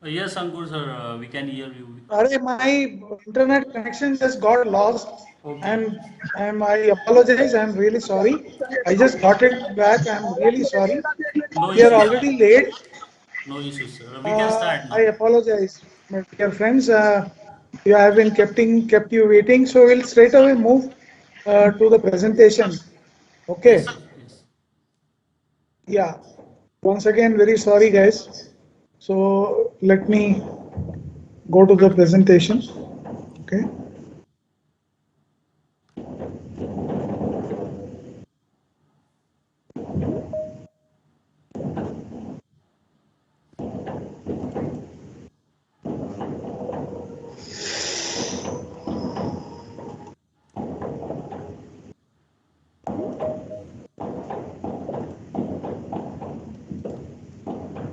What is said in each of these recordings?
Yes, Ankur sir, we can hear you. My internet connection just got lost, Okay. and I apologize. I'm really sorry. I just got it back. I'm really sorry. No We are issues, sir. already late. No issues, sir. We can start I now. apologize, my dear friends. You have been kept you waiting, so we'll straight away move to the presentation. Yes, Okay. sir. Yes. Yeah. Once again, very sorry, guys. So let me go to the presentation. Okay.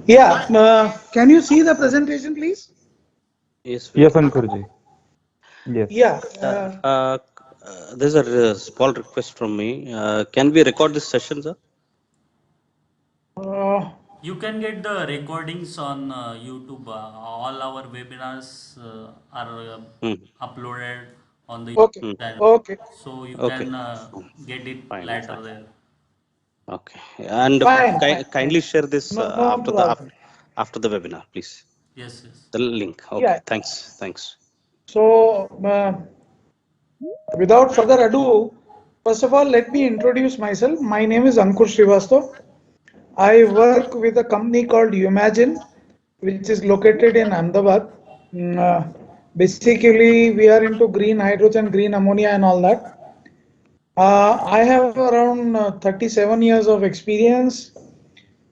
Yeah. Can you see the presentation, please? Yes, we Yes, can. Ankurji. Yes. Yeah. Uh, uh, there's a small request from me. Can we record this session, sir? Uh, You can get the recordings on YouTube. All our webinars are Hmm. uploaded on the okay. Hmm. channel. Okay. So you Okay. can get it Fine. later Fine. there. Okay. And Fine. Fine. kindly Fine. share this No, no problem. after the webinar, please. Yes, yes. The link. Okay. Yeah. Thanks. Thanks. So, without further ado, first of all, let me introduce myself. My name is Ankur Srivastava. I work with a company called Imagine, which is located in Ahmedabad. Basically, we are into green hydrogen, green ammonia, and all that. I have around 37 years of experience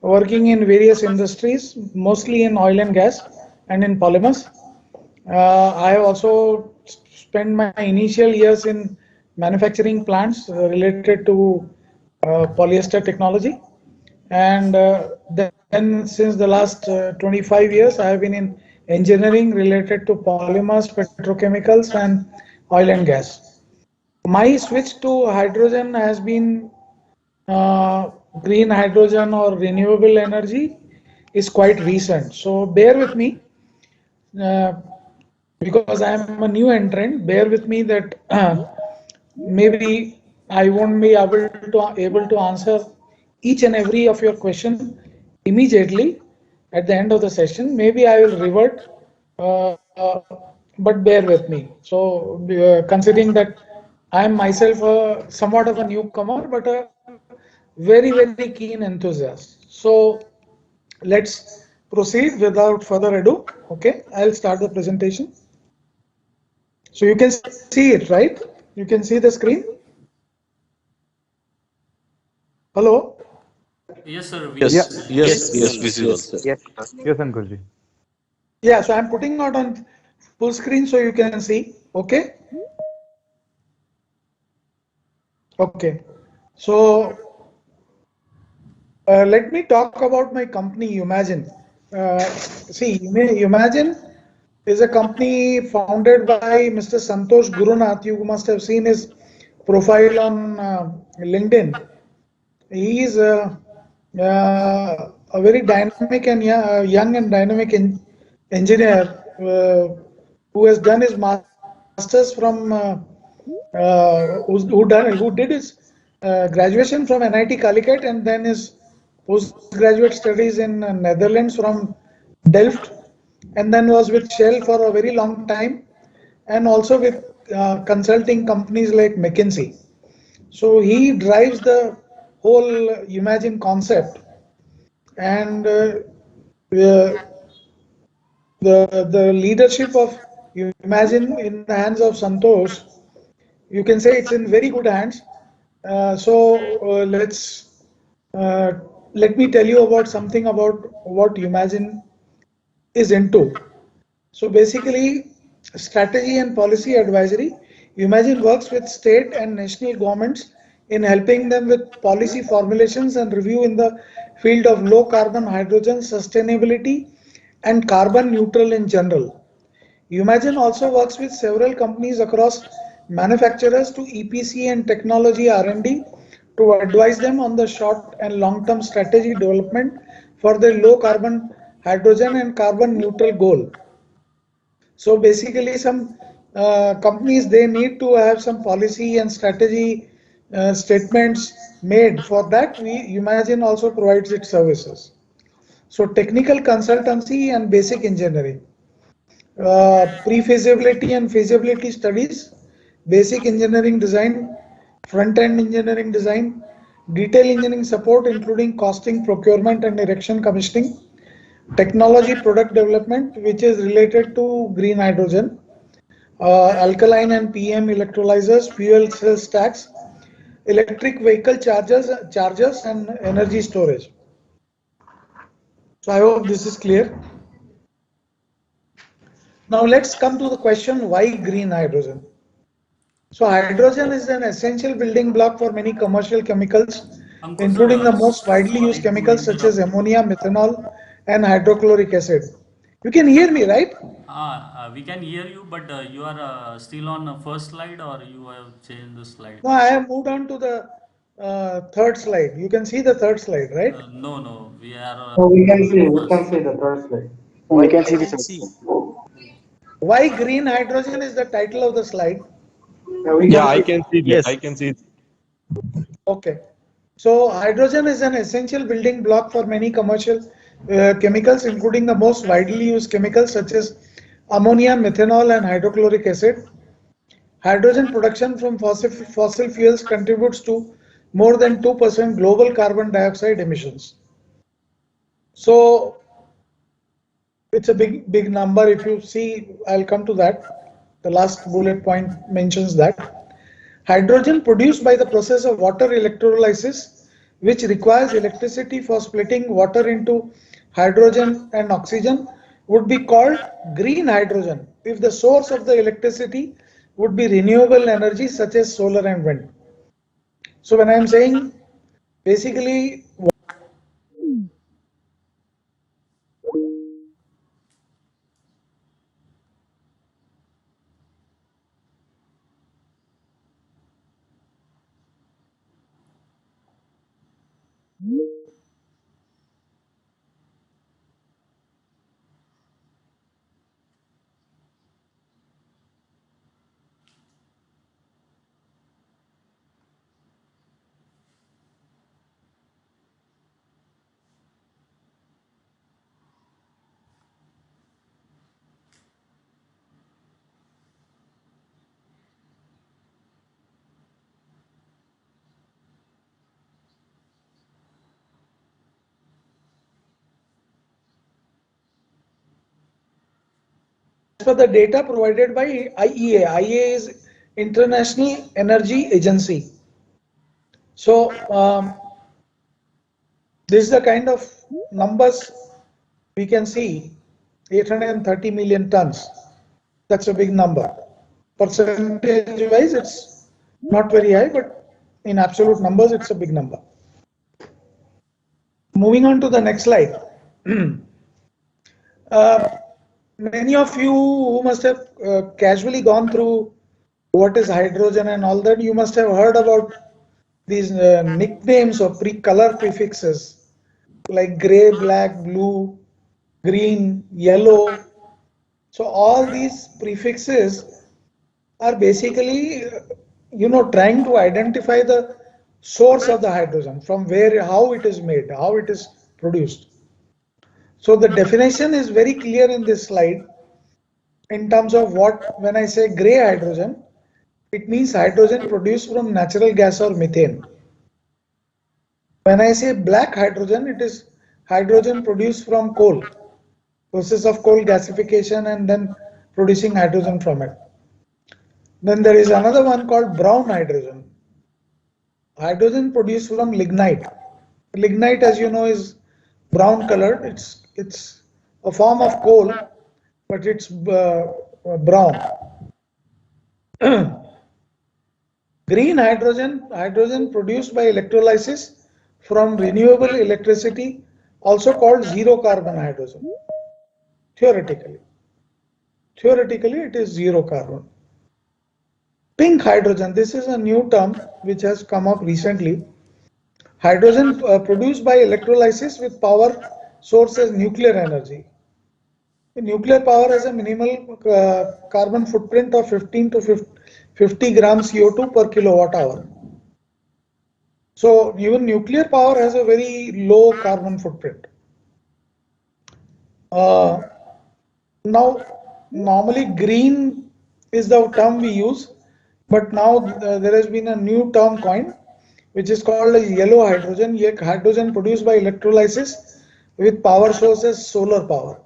working in various industries, mostly in oil and gas and in polymers. I have also spent my initial years in manufacturing plants related to polyester technology. And then since the last 25 years, I have been in engineering related to polymers, petrochemicals, and oil and gas. My switch to hydrogen has been green hydrogen or renewable energy is quite recent. So bear with me uh, because I am a new entrant. Bear with me that maybe I won't be able to answer each and every of your question immediately at the end of the session. Maybe I will revert, but bear with me. So considering that I am myself somewhat of a newcomer, but a very keen enthusiast. So let's proceed without further ado. Okay, I'll start the presentation. So you can see it, right? You can see the screen. Hello. Yes, sir. We Yeah. Yes. can Yes. Yes. hear Yes. Yes. you. Visible. Yes, sir. Yes, Ankurji. Yeah, so I'm putting out on full screen so you can see. Okay. Okay. So let me talk about my company, Imagine. See, Imagine is a company founded by Mr. Santosh Gurunath. You must have seen his profile on LinkedIn. He is a very dynamic and young and dynamic engineer who has done his masters from who did his graduation from NIT Calicut and then his postgraduate studies in Netherlands from Delft, and then was with Shell for a very long time, and also with consulting companies like McKinsey. So he drives the whole Imagine concept, and the leadership of Imagine in the hands of Santosh, you can say it's in very good hands. So let me tell you about something about what Imagine is into. So basically, strategy and policy advisory. Imagine works with state and national governments in helping them with policy formulations and review in the field of low carbon hydrogen sustainability and carbon neutral in general. Imagine also works with several companies across manufacturers to EPC and technology R&D to advise them on the short and long-term strategy development for their low carbon hydrogen and carbon neutral goal. So basically, some companies, they need to have some policy and strategy statements made. For that, we Imagine also provides its services. So technical consultancy and basic engineering, pre-feasibility and feasibility studies, basic engineering design, front-end engineering design, detail engineering support including costing, procurement and erection commissioning, technology product development which is related to green hydrogen, alkaline and PM electrolyzers, fuel cell stacks, electric vehicle chargers and energy storage. So I hope this is clear. Now let's come to the question, why green hydrogen? So hydrogen is an essential building block for many commercial chemicals, Ankur including the sir, most widely used sorry to chemicals such as interrupt. ammonia, methanol, and hydrochloric acid. You can hear me, right? We can hear you, but you are still on the first slide, or you have changed the slide? No, I have moved on to the third slide. You can see the third slide, right? No, no, we are Oh, we can first. see the third slide. We We can see the can third see. slide. Why green hydrogen is the title of the slide. Yeah, we Yeah, can I see. can see that. Yes. I can see. Okay. So hydrogen is an essential building block for many commercial chemicals, including the most widely used chemicals such as ammonia, methanol, and hydrochloric acid. Hydrogen production from fossil fuels contributes to more than 2% global carbon dioxide emissions. So it's a big number. If you see, I'll come to that. The last bullet point mentions that. Hydrogen produced by the process of water electrolysis, which requires electricity for splitting water into hydrogen and oxygen, would be called green hydrogen if the source of the electricity would be renewable energy such as solar and wind. So when I'm saying basically as per the data provided by IEA, IEA is International Energy Agency. So this is the kind of numbers we can see, 830 million tons. That's a big number. Percentage wise, it's not very high, but in absolute numbers, it's a big number. Moving on to the next slide. Many of you who must have casually gone through what is hydrogen and all that, you must have heard about these nicknames or color prefixes like gray, black, blue, green, yellow. So all these prefixes are basically, trying to identify the source of the hydrogen, from where, how it is made, how it is produced. So the definition is very clear in this slide in terms of what, when I say gray hydrogen, it means hydrogen produced from natural gas or methane. When I say black hydrogen, it is hydrogen produced from coal, process of coal gasification and then producing hydrogen from it. Then there is another one called brown hydrogen. Hydrogen produced from lignite. Lignite, as you know, is brown colored. It's a form of coal, but it's brown. Green hydrogen, hydrogen produced by electrolysis from renewable electricity, also called zero carbon hydrogen. Theoretically, it is zero carbon. Pink hydrogen, this is a new term which has come up recently. Hydrogen produced by electrolysis with power source is nuclear energy. Nuclear power has a minimal carbon footprint of 15 to 50 grams CO2 per kilowatt hour. So even nuclear power has a very low carbon footprint. Uh, Now, normally green is the term we use, but now there has been a new term coined, which is called as yellow hydrogen. Hydrogen produced by electrolysis with power source as solar power.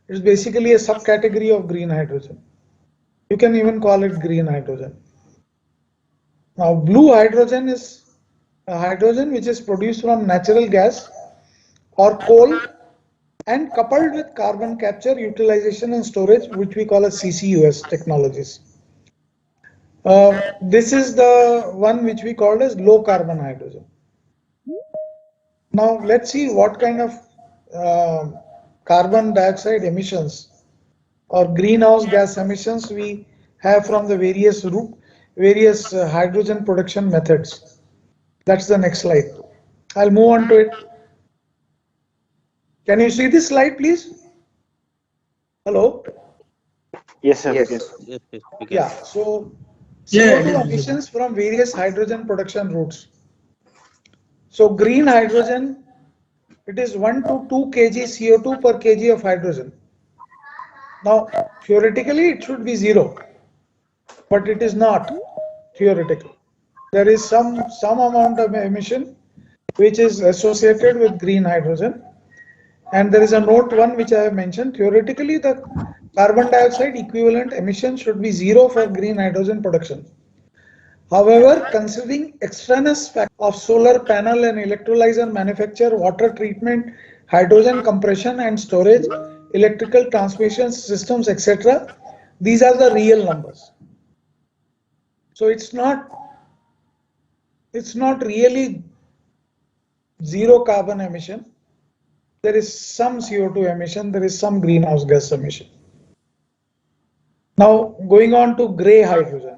It is basically a subcategory of green hydrogen. You can even call it green hydrogen. Now, blue hydrogen is a hydrogen which is produced from natural gas or coal and coupled with carbon capture, utilization and storage, which we call as CCUS technologies. This is the one which we call as low carbon hydrogen. Now let's see what kind of carbon dioxide emissions or greenhouse gas emissions we have from the various hydrogen production methods. That's the next slide. I'll move on to it. Can you see this slide, please? Hello? Yes, sir. Yes. Yes. Yes, yes, we can. Yeah, so Yeah, CO2 yeah, emissions from various hydrogen production routes. So green hydrogen, it is 1 to 2 kg CO2 per kg of hydrogen. Now, theoretically, it should be zero, but it is not theoretical. There is some amount of emission which is associated with green hydrogen. And there is a note 1 which I have mentioned. Theoretically, the carbon dioxide equivalent emission should be zero for green hydrogen production. However, considering extraneous factors of solar panel and electrolyzer manufacture, water treatment, hydrogen compression and storage, electrical transmission systems, etc., these are the real numbers. So it's not really zero carbon emission. There is some CO2 emission, there is some greenhouse gas emission. Now going on to gray hydrogen.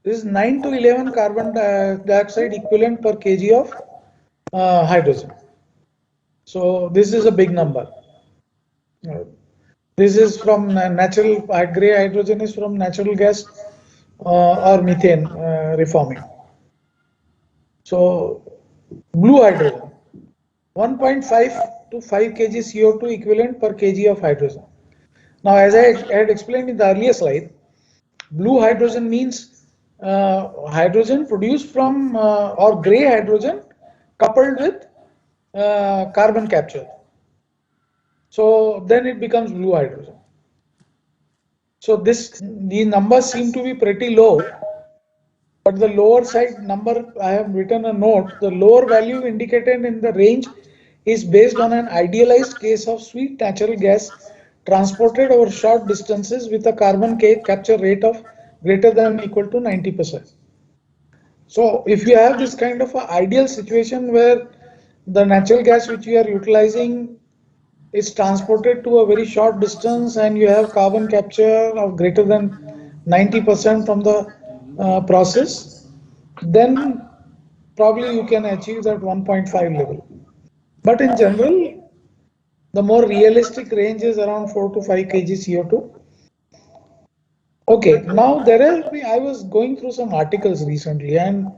This is 9 to 11 carbon dioxide equivalent per kg of hydrogen. So this is a big number. This is from natural gray hydrogen is from natural gas or methane reforming. So blue hydrogen 1.5 to 5 kg CO2 equivalent per kg of hydrogen. Now, as I had explained in the earlier slide, blue hydrogen means hydrogen produced from or gray hydrogen coupled with carbon capture. So then it becomes blue hydrogen. So these numbers seem to be pretty low, but the lower side number, I have written a note, the lower value indicated in the range is based on an idealized case of sweet natural gas transported over short distances with a carbon capture rate of greater than or equal to 90%. So if you have this kind of an ideal situation where the natural gas which you are utilizing is transported to a very short distance and you have carbon capture of greater than 90% from the process, then probably you can achieve that 1.5 level. But in general, the more realistic range is around 4 to 5 kg CO2. Okay, now I was going through some articles recently and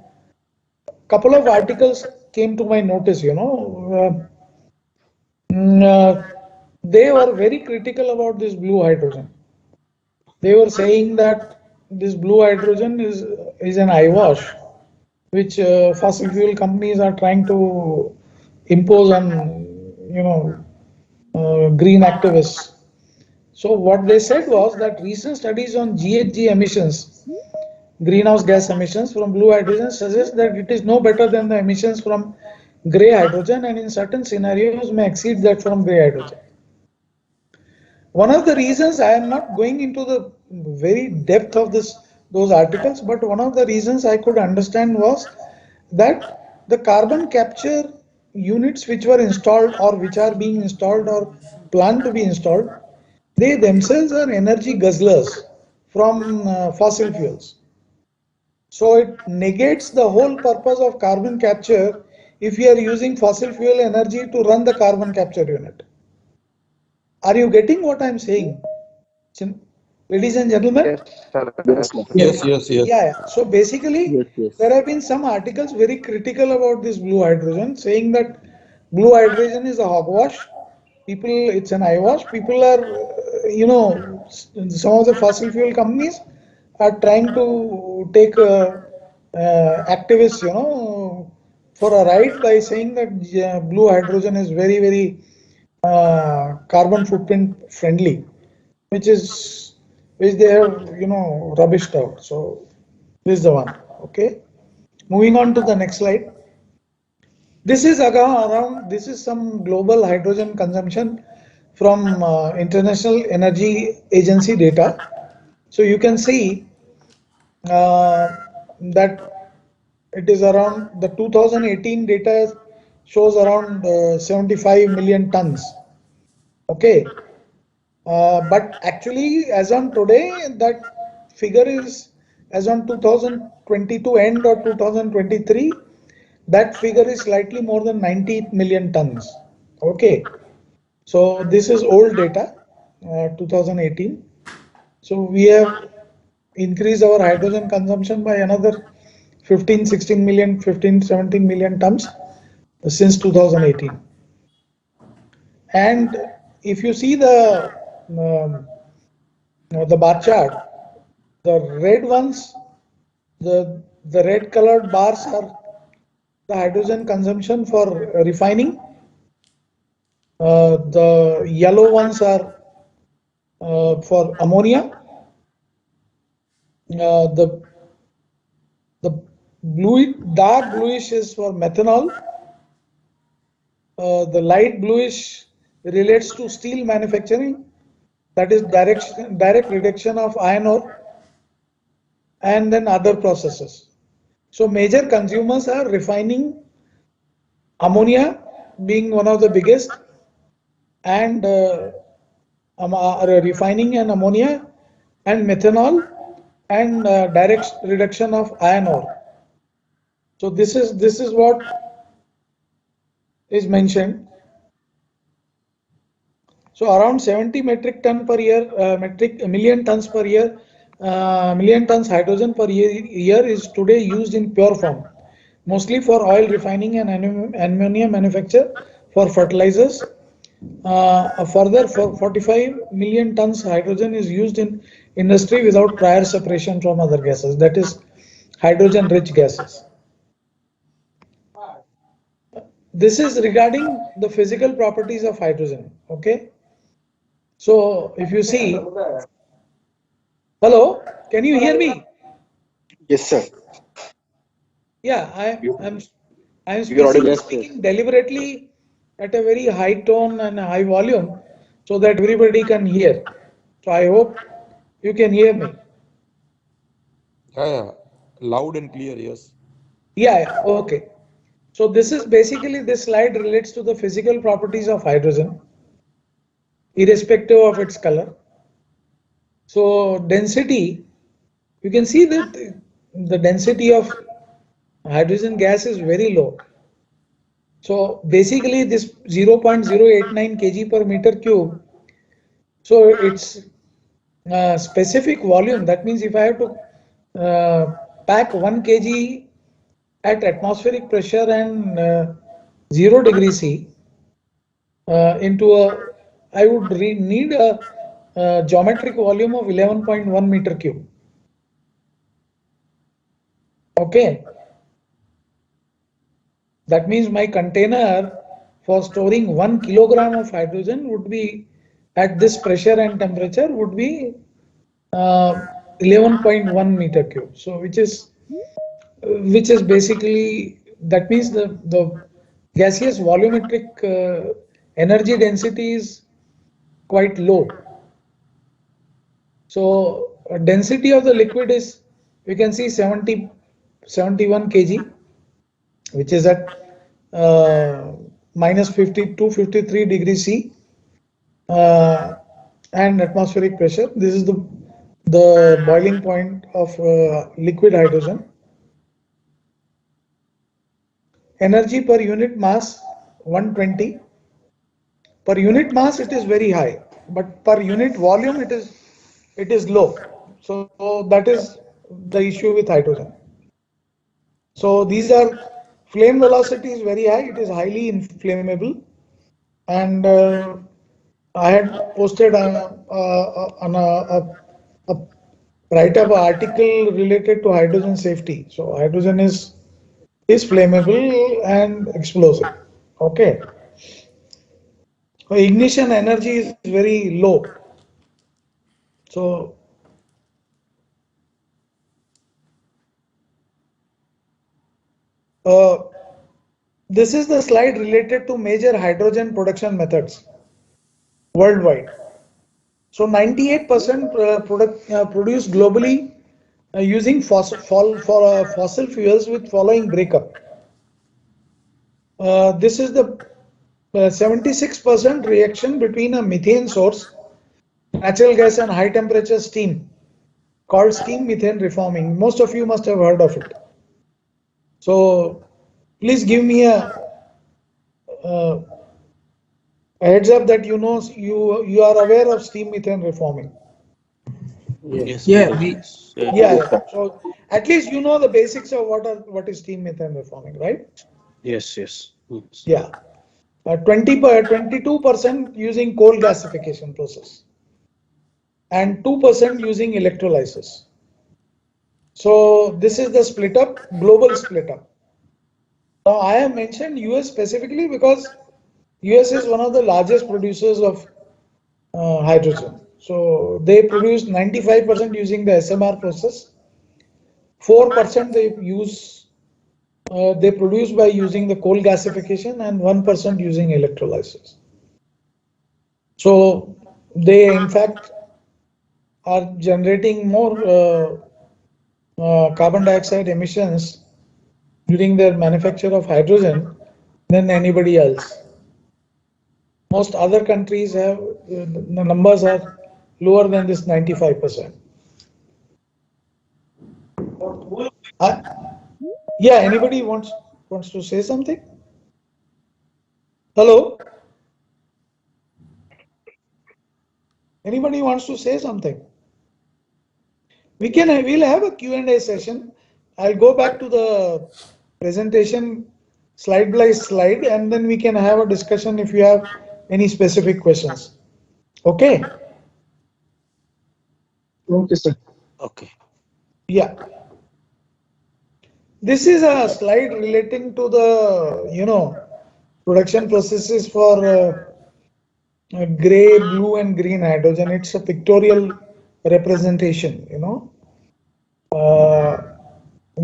couple of articles came to my notice, they were very critical about this blue hydrogen. They were saying that this blue hydrogen is an eyewash, which fossil fuel companies are trying to impose on, green activists. So what they said was that recent studies on GHG emissions, greenhouse gas emissions from blue hydrogen, suggest that it is no better than the emissions from gray hydrogen and in certain scenarios may exceed that from gray hydrogen. One of the reasons, I am not going into the very depth of those articles, but one of the reasons I could understand was that the carbon capture units which were installed or which are being installed or planned to be installed, they themselves are energy guzzlers from fossil fuels. So it negates the whole purpose of carbon capture if you are using fossil fuel energy to run the carbon capture unit. Are you getting what I'm saying? Ladies and gentlemen? Yes, sir. Yes, sir. Yes. Yes. Yeah. So basically, Yes, yes. there have been some articles very critical about this blue hydrogen, saying that blue hydrogen is a hogwash. People, it's an eyewash. People are, some of the fossil fuel companies are trying to take activists, for a ride by saying that blue hydrogen is very, very carbon footprint friendly, which they have rubbished out. So this is the one. Okay, moving on to the next slide. This is around, this is some global hydrogen consumption from International Energy Agency data. So you can see that it is around, the 2018 data shows around 75 million tons. Okay, but actually, as on today, that figure is, as on 2022 end or 2023, that figure is slightly more than 90 million tons. Okay, so this is old data, 2018. So we have increased our hydrogen consumption by another 15, 16 million, 15, 17 million tons since 2018. And if you see um, the bar chart, the red ones, the red colored bars are the hydrogen consumption for refining. The yellow ones are for ammonia. The dark bluish is for methanol. The light bluish relates to steel manufacturing. That is direct reduction of iron ore, and then other processes. So major consumers are refining, ammonia being one of the biggest, and refining and ammonia, and methanol, and direct reduction of iron ore. So this is what is mentioned. So around 70 metric ton per year, million tons per year, million tons hydrogen per year is today used in pure form, mostly for oil refining and ammonia manufacture for fertilizers. Further, for 45 million tons hydrogen is used in industry without prior separation from other gases, that is hydrogen rich gases. This is regarding the physical properties of hydrogen. Okay, so if you see, hello, can you hear me? Yes, sir. Yeah, I'm You're audible. Yes, yes. speaking deliberately at a very high tone and a high volume so that everybody can hear. So I hope you can hear me. Yeah, loud and clear, yes. Yeah, okay. So this is basically, this slide relates to the physical properties of hydrogen, irrespective of its color. So density, you can see that the density of hydrogen gas is very low. So basically this 0.089 kg per meter cube. So it's specific volume. That means if I have to pack 1 kg at atmospheric pressure and 0 degree C into a, I would need a geometric volume of 11.1 meter cube. Okay. That means my container for storing 1 kilogram of hydrogen would be, at this pressure and temperature, would be 11.1 meter cube. So which is basically, that means the gaseous volumetric energy density is quite low. So density of the liquid is, you can see 71 kg, which is at minus 52, 53 degrees C, and atmospheric pressure. This is the boiling point of liquid hydrogen. energy per unit mass 120. Per unit mass it is very high, but per unit volume it is low. So that is the issue with hydrogen. So these are flame velocity is very high. It is highly inflammable, and I had posted on a write-up article related to hydrogen safety. So hydrogen is flammable and explosive. Okay, so ignition energy is very low. So uh, this is the slide related to major hydrogen production methods worldwide. So 98% produced globally using fossil fuels with following breakup. This is the 76% reaction between a methane source, natural gas and high temperature steam called steam methane reforming. Most of you must have heard of it. So please give me uh, a heads up that you are aware of steam methane reforming. Yes, Yeah, Guruji. we Yes. Yeah. So at least you know the basics of what is steam methane reforming, right? Yes, yes. Yes. Yeah. 22% using coal gasification process and 2% using electrolysis. So this is the split up, global split up. Now I have mentioned US specifically because US is one of the largest producers of hydrogen. So they produce 95% using the SMR process, 4% they produce by using the coal gasification, and 1% using electrolysis. So they in fact are generating more carbon dioxide emissions during their manufacture of hydrogen than anybody else. Most other countries have the numbers are lower than this 95%. Uh, yeah, anybody wants to say something? Hello? Anybody wants to say something? We'll have a Q&A session. I'll go back to the presentation slide by slide, and then we can have a discussion if you have any specific questions. Okay? okay, sir. Okay. Yeah. This is a slide relating to the production processes for gray, blue, and green hydrogen. It's a pictorial representation.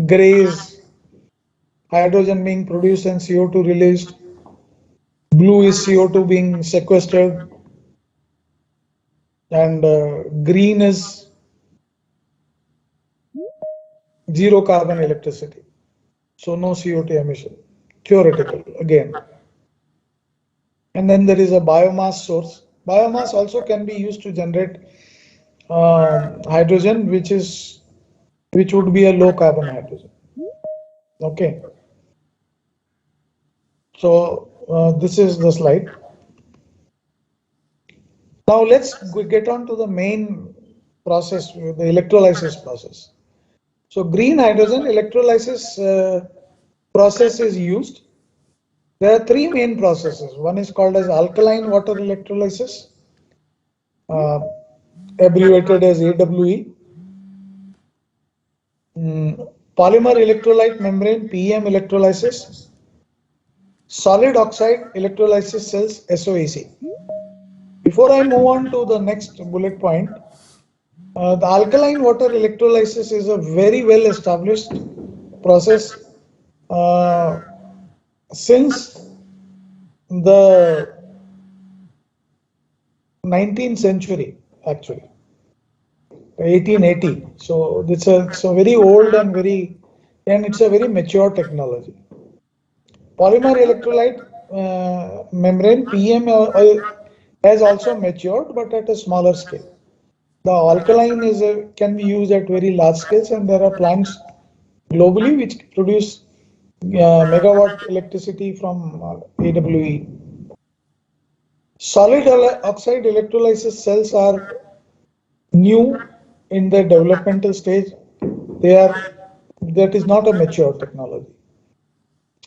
Gray is hydrogen being produced and CO2 released. Blue is CO2 being sequestered, and green is zero carbon electricity. So no CO2 emission, theoretical again. And then there is a biomass source. Biomass also can be used to generate hydrogen, which would be a low carbon hydrogen. Okay. So this is the slide. Now let's get on to the main process, the electrolysis process. So green hydrogen electrolysis process is used. There are three main processes. One is called as alkaline water electrolysis, uh, abbreviated as AWE. Polymer electrolyte membrane (PEM) electrolysis, solid oxide electrolysis cells (SOEC). Before I move on to the next bullet point, the alkaline water electrolysis is a very well established process uh, since the 19th century, actually 1880. So it's a very old and it's a very mature technology. Polymer electrolyte membrane (PEM) has also matured, but at a smaller scale. The alkaline can be used at very large scales, and there are plants globally which produce megawatt electricity from AWE. Solid oxide electrolysis cells are new in the developmental stage. That is not a mature technology.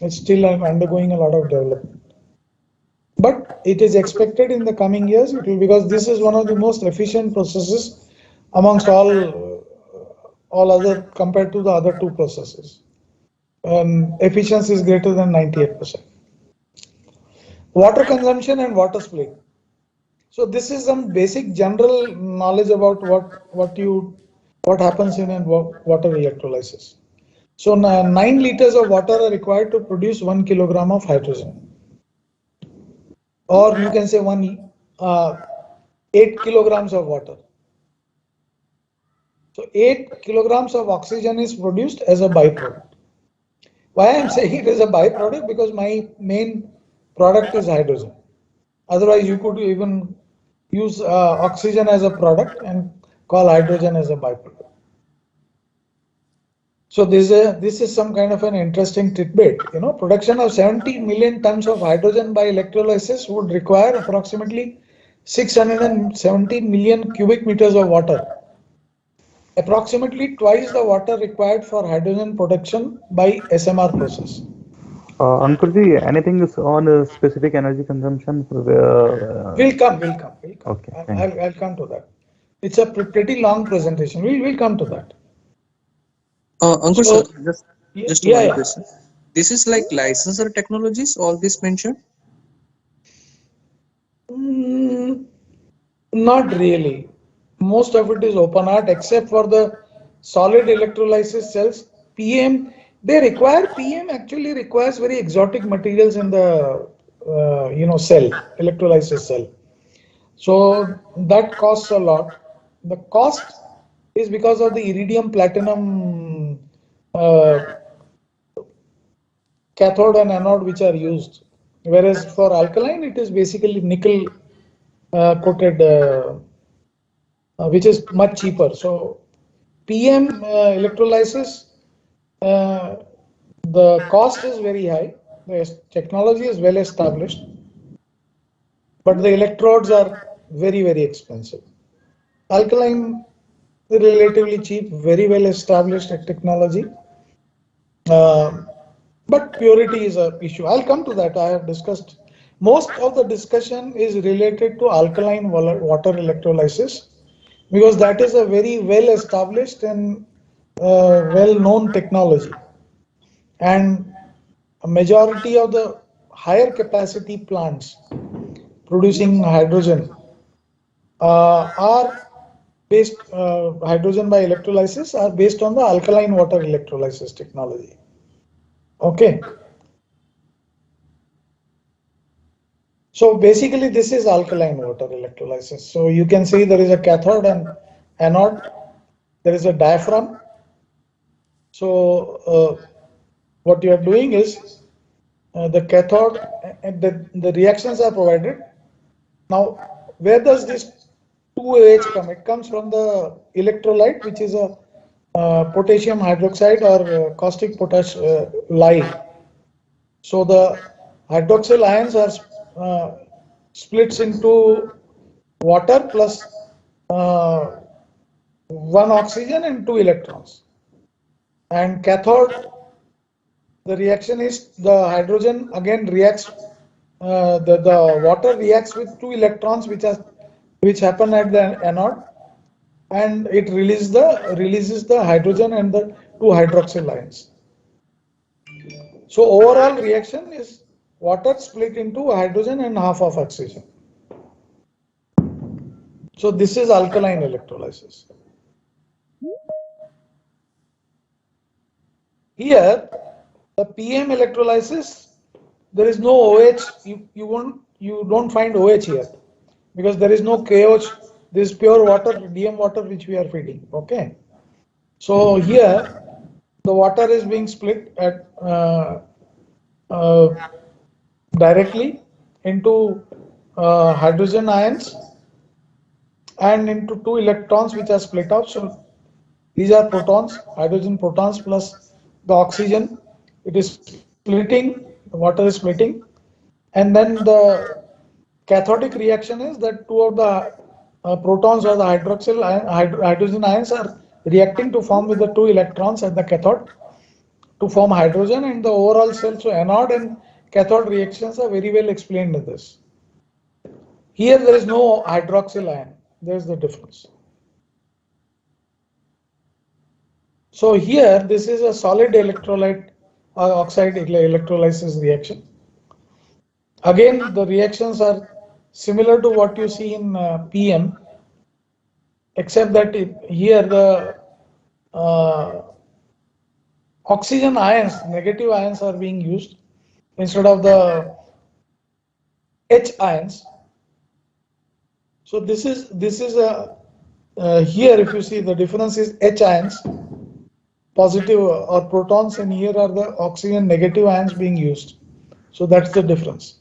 It's still undergoing a lot of development. But it is expected in the coming years, it will, because this is one of the most efficient processes amongst all other compared to the other two processes. Efficiency is greater than 98%. Water consumption and water split. So this is some basic general knowledge about what happens in a water electrolysis. So 9 liters of water are required to produce 1 kilogram of hydrogen, or you can say 8 kilograms of water. So 8 kilograms of oxygen is produced as a byproduct. Why I am saying it is a byproduct? Because my main product is hydrogen. Otherwise, you could even use oxygen as a product and call hydrogen as a byproduct. So this is some kind of an interesting tidbit. You know, production of 70 million tons of hydrogen by electrolysis would require approximately 670 million cubic meters of water, approximately twice the water required for hydrogen production by SMR process. Ankurji, anything is on specific energy consumption? Will come. Okay, thank you. I'll come to that. It's a pretty long presentation. We'll come to that. Ankur sir, So just yeah, one yeah. question. This is like licensor technologies, all this mentioned? Mm, Not really. Most of it is open art except for the solid electrolysis cells. PM, they require PM actually requires very exotic materials in the cell, electrolysis cell. So that costs a lot. The cost is because of the iridium platinum uh, cathode and anode which are used. Whereas for alkaline, it is basically nickel coated, which is much cheaper. So PM electrolysis, uh, the cost is very high. The technology is well established, but the electrodes are very, very expensive. Alkaline, relatively cheap, very well established technology. Uh, but purity is a issue. I'll come to that. I have discussed. Most of the discussion is related to alkaline water electrolysis because that is a very well established and well known technology. And a majority of the higher capacity plants producing hydrogen are based hydrogen by electrolysis are based on the alkaline water electrolysis technology. Okay. So basically this is alkaline water electrolysis. So you can see there is a cathode and anode. There is a diaphragm. So what you are doing is the cathode and the reactions are provided. Now, where does this 2OH come? It comes from the electrolyte, which is a potassium hydroxide or caustic potash lye. So the hydroxyl ions are splits into water plus uh, one oxygen and two electrons. And cathode, the reaction is the hydrogen again reacts, the water reacts with two electrons which happen at the anode, and it releases the hydrogen and the two hydroxyl ions. So overall reaction is water split into hydrogen and half of oxygen. So this is alkaline electrolysis. Here, the PM electrolysis, there is no OH. You don't find OH here because there is no KOH. This is pure water, DM water, which we are feeding. Okay. So here, the water is being split at uh, directly into hydrogen ions and into two electrons which are split out. So these are protons, hydrogen protons plus the oxygen it is splitting, the water is splitting, and then the cathodic reaction is that two of the protons or the hydrogen ions are reacting to form with the two electrons at the cathode to form hydrogen, and the overall cell. So anode and cathode reactions are very well explained in this. Here there is no hydroxyl ion. There is the difference. So here this is a solid electrolyte oxide electrolysis reaction. Again, the reactions are similar to what you see in PM, except that here the uh, oxygen ions, negative ions, are being used instead of the H ions. So this is a here, if you see, the difference is H ions positive or protons, and here are the oxygen negative ions being used. So that's the difference.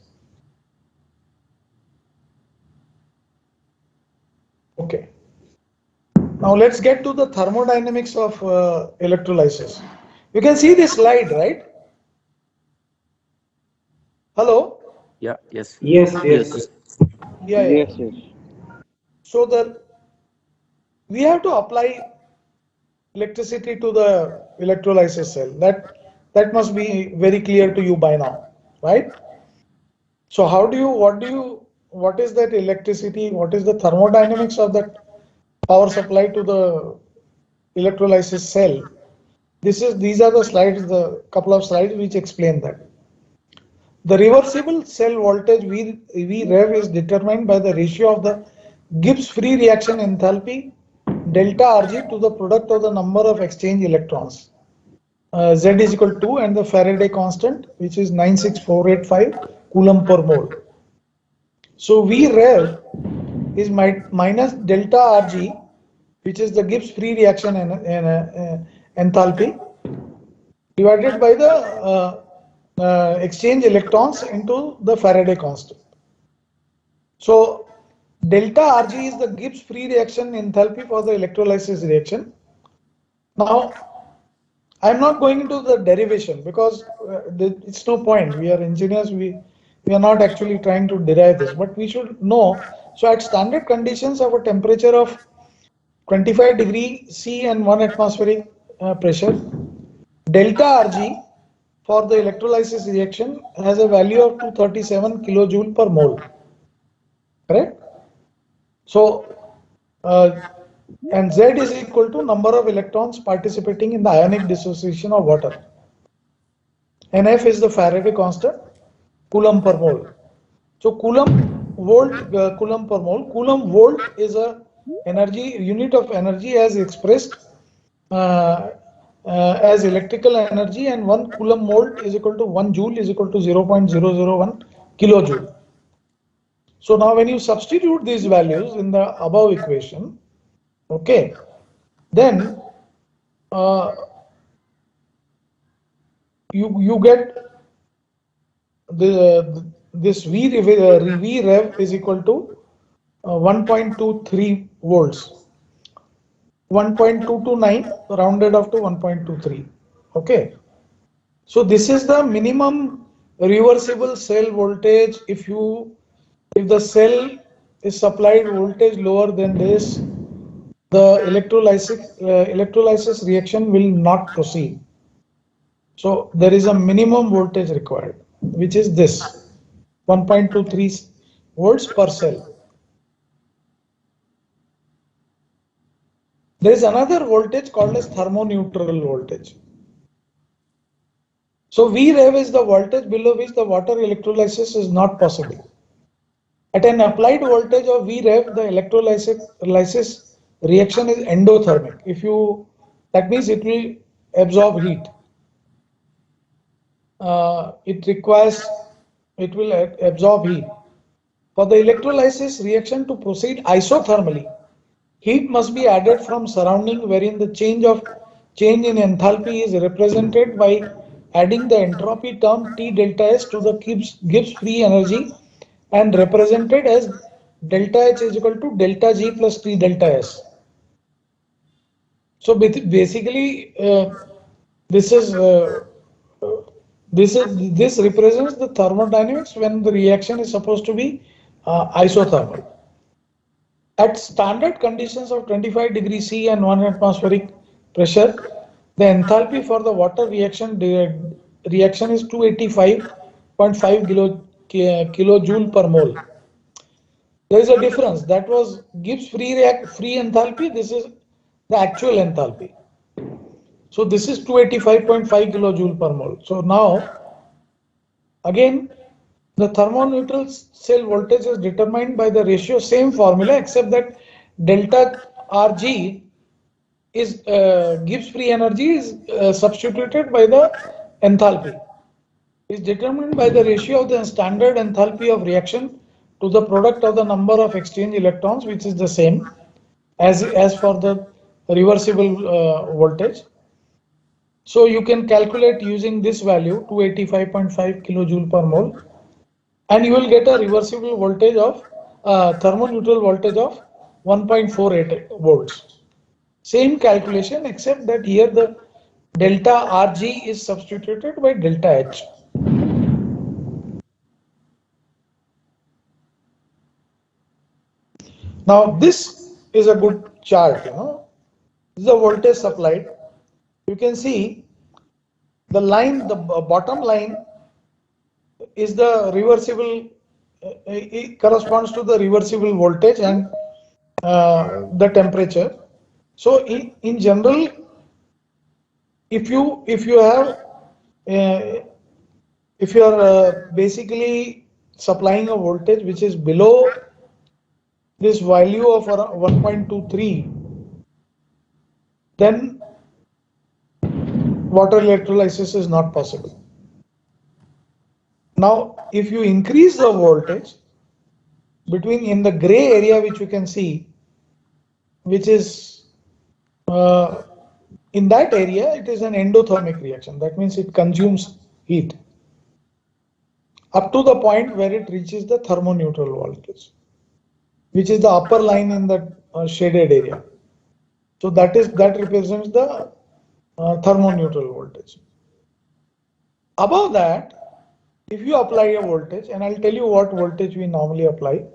Okay. Now let's get to the thermodynamics of electrolysis. You can see this slide, right? Hello? Yeah, yes. Yes, Yes. yes. Yeah, yeah. Yes, yes. So we have to apply electricity to the electrolysis cell. That must be very clear to you by now, right? So what is that electricity? What is the thermodynamics of that power supply to the electrolysis cell? These are the slides, the couple of slides which explain that. The reversible cell voltage V rev is determined by the ratio of the Gibbs free reaction enthalpy delta Rg to the product of the number of exchange electrons. Z is equal to 2 and the Faraday constant, which is 96485 coulomb per mole. So V rev is minus delta Rg, which is the Gibbs free reaction enthalpy, divided by the exchange electrons into the Faraday constant. So delta Rg is the Gibbs free reaction enthalpy for the electrolysis reaction. Now I'm not going into the derivation because it's no point. We are engineers. We are not actually trying to derive this, but we should know. So at standard conditions of a temperature of 25 degree C and 1 atmospheric pressure, delta Rg for the electrolysis reaction has a value of 237 kilojoule per mole. Correct? So and Z is equal to number of electrons participating in the ionic dissociation of water. Nf is the Faraday constant, coulomb per mole. So coulomb per mole. Coulomb volt is a energy unit of energy as expressed as electrical energy, and 1 coulomb volt is equal to 1 joule is equal to 0.001 kilojoule. So now when you substitute these values in the above equation, okay, then you get this V rev is equal to 1.23 volts, 1.229 rounded off to 1.23. Okay, so this is the minimum reversible cell voltage. If the cell is supplied voltage lower than this, the electrolysis reaction will not proceed. So there is a minimum voltage required, which is this 1.23 volts per cell. There is another voltage called as thermoneutral voltage. So V rev is the voltage below which the water electrolysis is not possible. At an applied voltage of V rev, the electrolysis reaction is endothermic. That means it will absorb heat. It will absorb heat. For the electrolysis reaction to proceed isothermally, heat must be added from surrounding, wherein the change in enthalpy is represented by adding the entropy term T delta S to the Gibbs free energy and represented as delta H is equal to delta G plus T delta S. So basically this is This represents the thermodynamics when the reaction is supposed to be isothermal. At standard conditions of 25 degrees C and 1 atmospheric pressure, the enthalpy for the water reaction is 285.5 kilojoule per mole. There is a difference. That was Gibbs free enthalpy. This is the actual enthalpy. So this is 285.5 kilojoule per mole. So now again, the thermoneutral cell voltage is determined by the ratio, same formula, except that delta Rg is Gibbs free energy is substituted by the enthalpy. Is determined by the ratio of the standard enthalpy of reaction to the product of the number of exchange electrons, which is the same as for the reversible voltage. So you can calculate using this value 285.5 kilojoule per mole, and you will get a reversible voltage of thermoneutral voltage of 1.48 volts. Same calculation, except that here the delta Rg is substituted by delta H. Now this is a good chart, This is the voltage supplied. You can see the line, the bottom line is the reversible, it corresponds to the reversible voltage and the temperature. So in general, if you have if you are basically supplying a voltage which is below this value of around 1.23, then water electrolysis is not possible. Now, if you increase the voltage between in the gray area, which you can see, which is in that area, it is an endothermic reaction. That means it consumes heat up to the point where it reaches the thermoneutral voltage, which is the upper line in the shaded area. So that represents the thermoneutral voltage. Above that, if you apply a voltage, and I'll tell you what voltage we normally apply.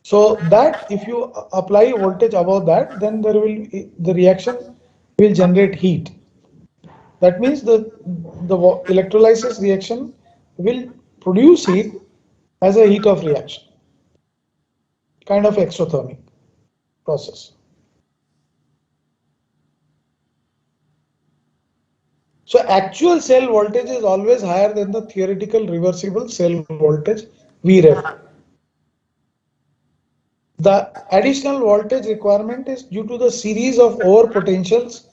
So that if you apply voltage above that, then the reaction will generate heat. That means the electrolysis reaction will produce heat as a heat of reaction, kind of exothermic process. So actual cell voltage is always higher than the theoretical reversible cell voltage Vref. The additional voltage requirement is due to the series of overpotentials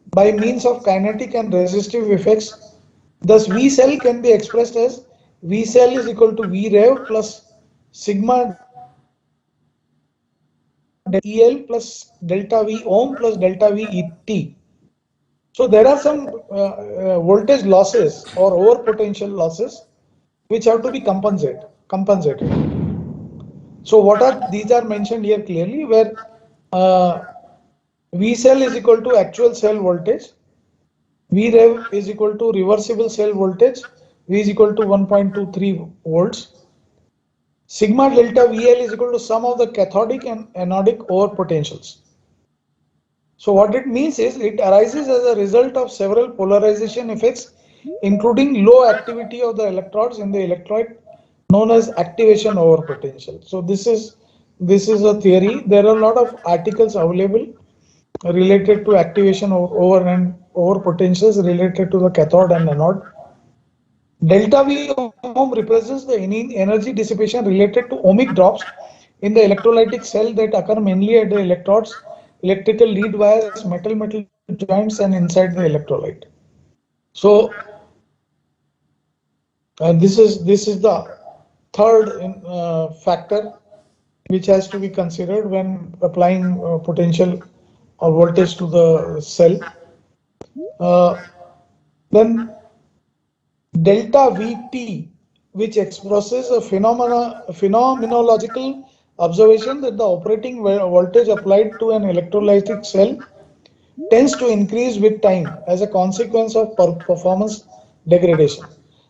by means of kinetic and resistive effects. Thus, V cell can be expressed as V cell is equal to V rev plus sigma EL plus delta V ohm plus delta V ET. So there are some voltage losses or overpotential losses which have to be compensated. So what are these are mentioned here clearly, where V cell is equal to actual cell voltage, V rev is equal to reversible cell voltage, V is equal to 1.23 volts. Sigma delta VL is equal to sum of the cathodic and anodic overpotentials. So what it means is it arises as a result of several polarization effects, including low activity of the electrodes in the electrolyte known as activation over potential. So this is a theory. There are a lot of articles available related to activation over potentials related to the cathode and anode. Delta V ohm represents the energy dissipation related to ohmic drops in the electrolytic cell that occur mainly at the electrodes, electrical lead wires, metal joints, and inside the electrolyte. So this is the third factor which has to be considered when applying potential or voltage to the cell. Then delta VT, which expresses a phenomenological observation that the operating voltage applied to an electrolytic cell tends to increase with time as a consequence of performance degradation.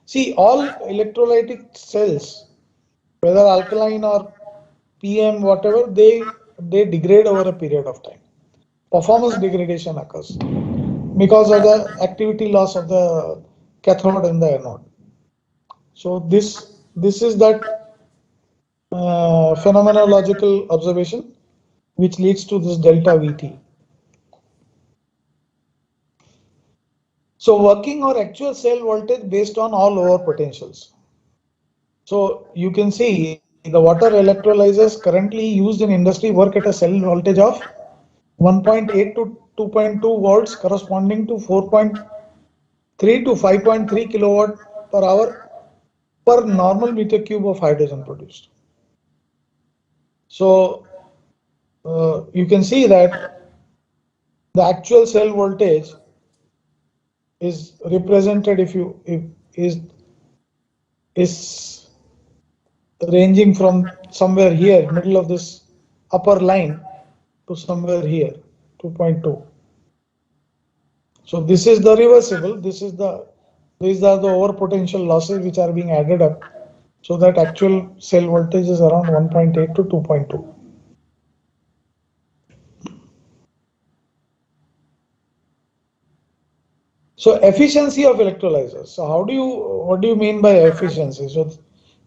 See, all electrolytic cells, whether alkaline or PM, whatever, they degrade over a period of time. Performance degradation occurs because of the activity loss of the cathode and the anode. So this is that phenomenological observation which leads to this delta VT. So working or actual cell voltage based on all lower potentials. So you can see the water electrolyzers currently used in industry work at a cell voltage of 1.8 to 2.2 volts corresponding to 4.3 to 5.3 kilowatt per hour per normal meter cube of hydrogen produced. So you can see that the actual cell voltage is represented is ranging from somewhere here, middle of this upper line, to somewhere here, 2.2. So this is the reversible. These are the over potential losses which are being added up, so that actual cell voltage is around 1.8 to 2.2. So efficiency of electrolyzers. So what do you mean by efficiency? So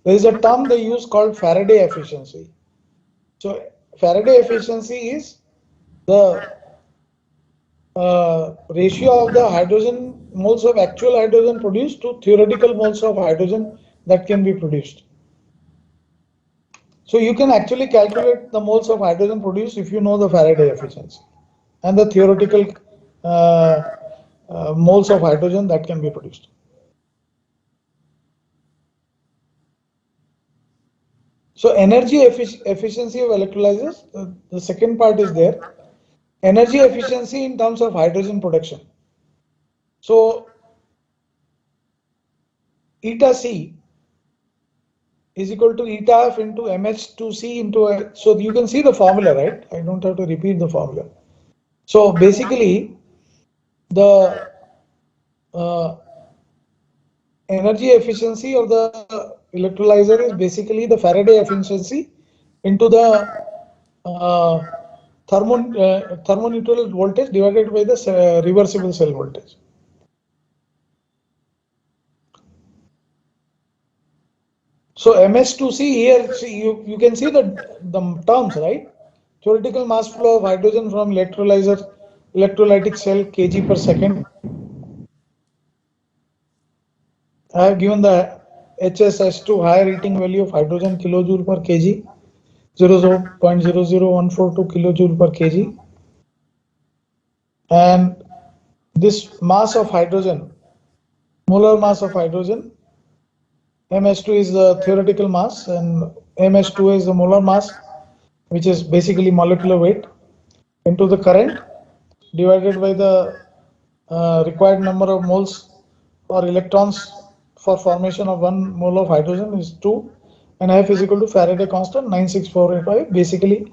there is a term they use called Faraday efficiency. So Faraday efficiency is the ratio of the hydrogen moles of actual hydrogen produced to theoretical moles of hydrogen that can be produced. So you can actually calculate the moles of hydrogen produced if you know the Faraday efficiency and the theoretical uh, moles of hydrogen that can be produced. So energy efficiency of electrolyzers, the second part is there. Energy efficiency in terms of hydrogen production. So eta C is equal to eta F into MH2C into so you can see the formula, right? I don't have to repeat the formula. So basically the energy efficiency of the electrolyzer is basically the Faraday efficiency into the thermoneutral voltage divided by the reversible cell voltage. So MS2C here, see, you can see the terms, right? Theoretical mass flow of hydrogen from electrolytic cell kg per second. I have given the HSS2 higher heating value of hydrogen kilojoule per kg, 0.00142 kilojoule per kg. And this mass of hydrogen, molar mass of hydrogen, MS2 is the theoretical mass and MS2 is the molar mass, which is basically molecular weight, into the current divided by the required number of moles or electrons for formation of 1 mole of hydrogen is 2, and F is equal to Faraday constant 96485, basically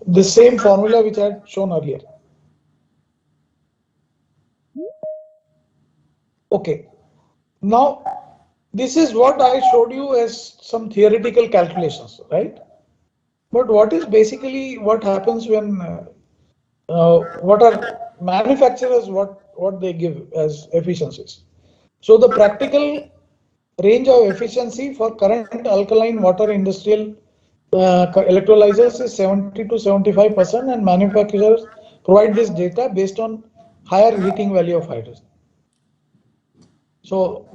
the same formula which I had shown earlier. Okay, now this is what I showed you as some theoretical calculations, right? But what is basically what happens when what are manufacturers what they give as efficiencies? So the practical range of efficiency for current alkaline water industrial electrolyzers is 70 to 75%, and manufacturers provide this data based on higher heating value of hydrogen. So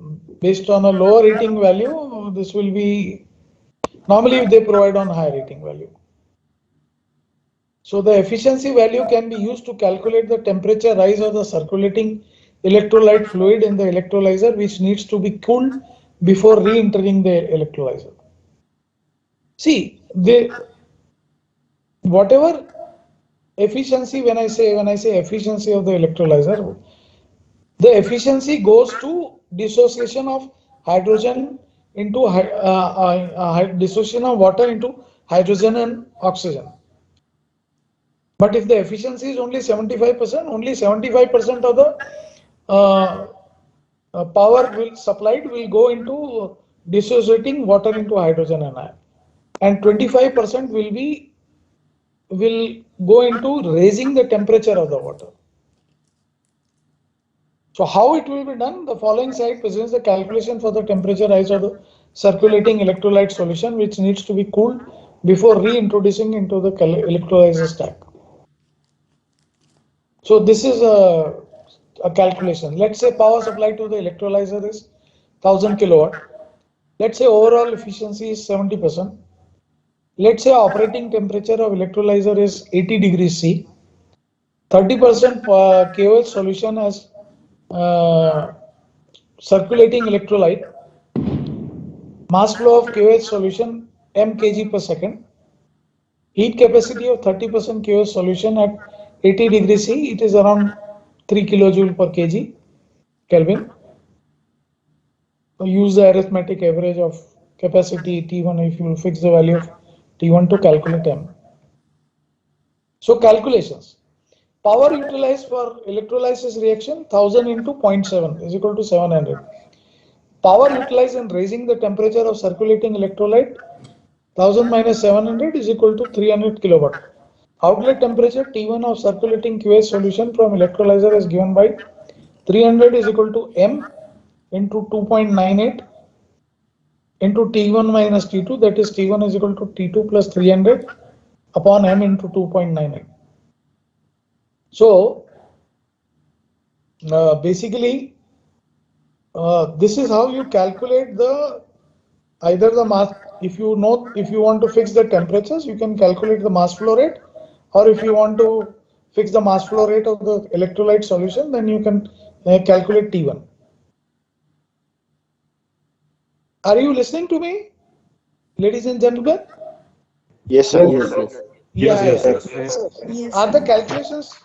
based on a lower heating value, this will be normally they provide on higher heating value. So the efficiency value can be used to calculate the temperature rise of the circulating electrolyte fluid in the electrolyzer, which needs to be cooled before re-entering the electrolyzer. See, whatever efficiency, when I say efficiency of the electrolyzer, the efficiency goes to dissociation of hydrogen into dissociation of water into hydrogen and oxygen. But if the efficiency is only 75%, only 75% of the power will supplied will go into dissociating water into hydrogen and ion, and 25% will go into raising the temperature of the water. So how it will be done? The following slide presents the calculation for the temperature rise of the circulating electrolyte solution, which needs to be cooled before reintroducing into the electrolyzer stack. So this is a calculation. Let's say power supply to the electrolyzer is 1000 kilowatt. Let's say overall efficiency is 70%. Let's say operating temperature of electrolyzer is 80 degrees C. 30% KOH solution has circulating electrolyte. Mass flow of KOH solution m kg per second. Heat capacity of 30% KOH solution at 80 degrees C, it is around 3 kilojoule per kg Kelvin. Use the arithmetic average of capacity T1 if you fix the value of T1 to calculate M. So calculations. Power utilized for electrolysis reaction 1000 into 0.7 is equal to 700. Power utilized in raising the temperature of circulating electrolyte 1000 minus 700 is equal to 300 kilowatt. Outlet temperature T1 of circulating QH solution from electrolyzer is given by 300 is equal to M into 2.98 into T1 minus T2, that is T1 is equal to T2 plus 300 upon M into 2.98. So basically this is how you calculate the either the mass. If you want to fix the temperatures, you can calculate the mass flow rate, or if you want to fix the mass flow rate of the electrolyte solution, then you can calculate T1. Are you listening to me, ladies and gentlemen? Yes, sir. Yes, yes. Yes, Are the sir. calculations?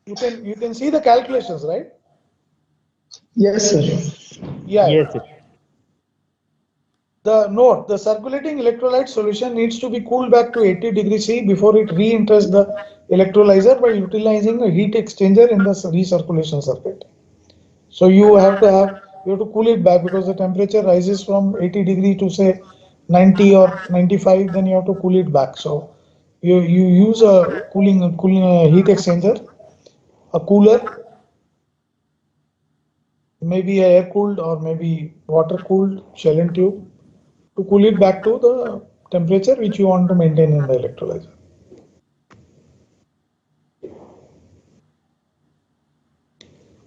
You can see the calculations, right? Yes, sir. Yeah. The circulating electrolyte solution needs to be cooled back to 80 degrees C before it re-enters the electrolyzer by utilizing a heat exchanger in the recirculation circuit. So you have to cool it back because the temperature rises from 80 degree to say 90 or 95, then you have to cool it back. So you use a cooling heat exchanger, a cooler, maybe air cooled or maybe water cooled shell and tube, to cool it back to the temperature which you want to maintain in the electrolyzer.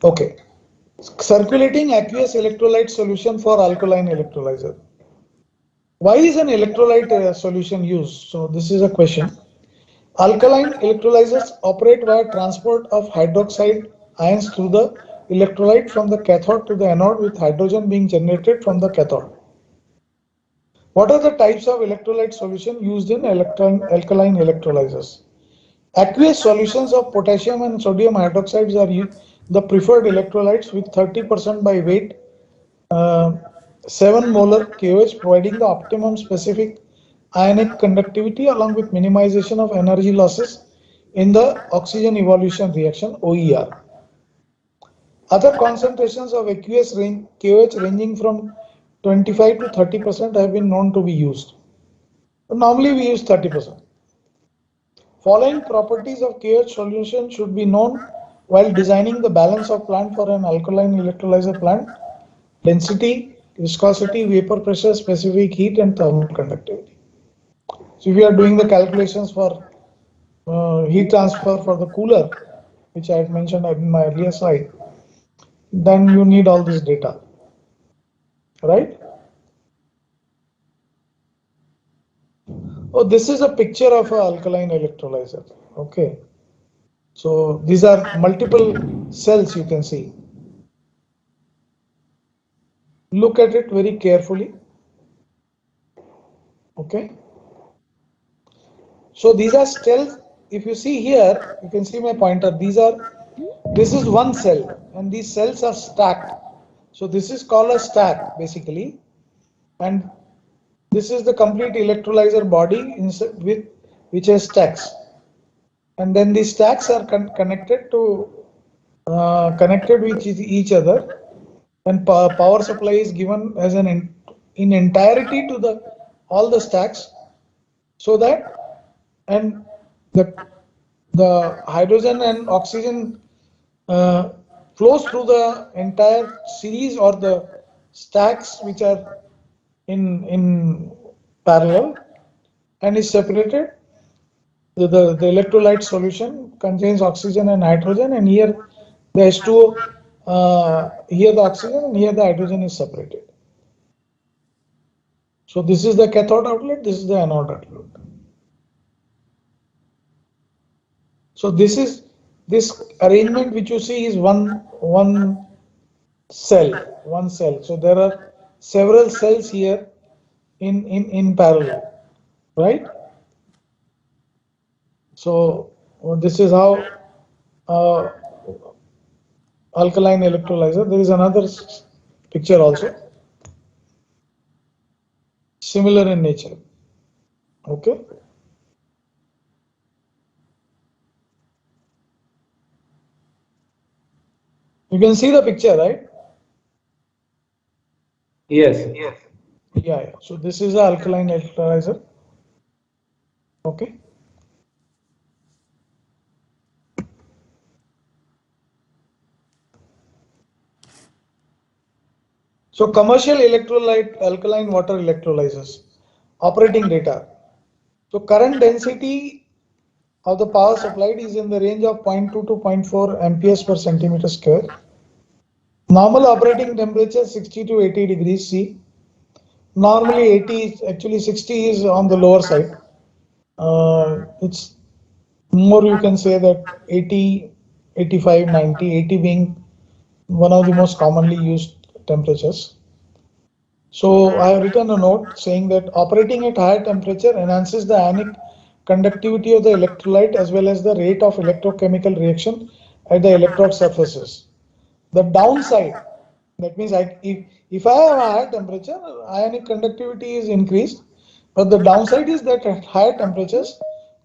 Okay. Circulating aqueous electrolyte solution for alkaline electrolyzer. Why is an electrolyte solution used? So this is a question. Alkaline electrolyzers operate via transport of hydroxide ions through the electrolyte from the cathode to the anode, with hydrogen being generated from the cathode. What are the types of electrolyte solution used in alkaline electrolyzers? Aqueous solutions of potassium and sodium hydroxides are the preferred electrolytes with 30% by weight, 7 molar KOH, providing the optimum specific ionic conductivity along with minimization of energy losses in the oxygen evolution reaction OER. Other concentrations of aqueous KOH ranging from 25 to 30% have been known to be used. Normally we use 30%. Following properties of KOH solution should be known while designing the balance of plant for an alkaline electrolyzer plant: density, viscosity, vapor pressure, specific heat, and thermal conductivity. So if you are doing the calculations for heat transfer for the cooler, which I had mentioned in my earlier slide, then you need all this data, right? Oh, this is a picture of an alkaline electrolyzer. Okay. So these are multiple cells you can see. Look at it very carefully. Okay. So these are cells. If you see here, you can see my pointer. This is one cell, and these cells are stacked. So this is called a stack basically, and this is the complete electrolyzer body with which has stacks, and then these stacks are connected with each other and power supply is given as in entirety to the all the stacks, so that and the hydrogen and oxygen uh, flows through the entire series or the stacks which are in parallel and is separated. The electrolyte solution contains oxygen and hydrogen, and here the H2O, here the oxygen and here the hydrogen is separated. So this is the cathode outlet, this is the anode outlet. So this arrangement which you see is one cell. So there are several cells here in parallel, right? So this is how uh, alkaline electrolyzer. There is another picture also similar in nature. Okay. You can see the picture, right? Yes. Yeah. So this is the alkaline electrolyzer. Okay. So commercial electrolyte alkaline water electrolyzers operating data. So current density of the power supplied is in the range of 0.2 to zero point 0.4 amperes per centimeter square. Normal operating temperature 60 to 80 degrees C. Normally 80 is actually 60 is on the lower side. It's more, you can say that 80, 85, 90, 80 being one of the most commonly used temperatures. So I have written a note saying that operating at higher temperature enhances the ionic conductivity of the electrolyte as well as the rate of electrochemical reaction at the electrode surfaces. The downside, that means if I have a higher temperature, ionic conductivity is increased, but the downside is that at higher temperatures,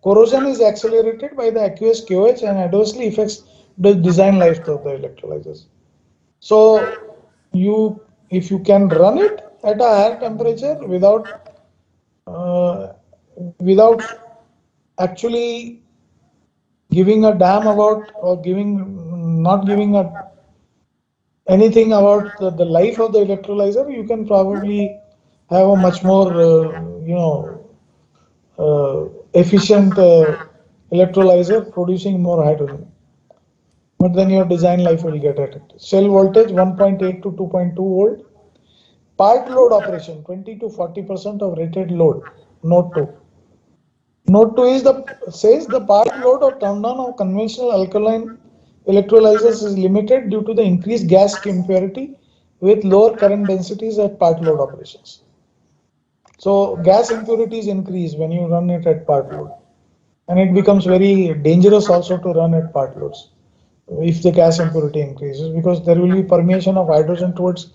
corrosion is accelerated by the aqueous KOH and adversely affects the design life of the electrolyzers. So if you can run it at a higher temperature uh, without actually giving a damn about or not giving anything about the life of the electrolyzer, you can probably have a much more efficient electrolyzer producing more hydrogen. But then your design life will get affected. Cell voltage 1.8 to 2.2 volt. Part load operation 20 to 40% of rated load. Note 2. Note 2 is says the part load or turndown of conventional alkaline electrolyzers is limited due to the increased gas impurity with lower current densities at part load operations. So gas impurities increase when you run it at part load, and it becomes very dangerous also to run at part loads if the gas impurity increases, because there will be permeation of hydrogen towards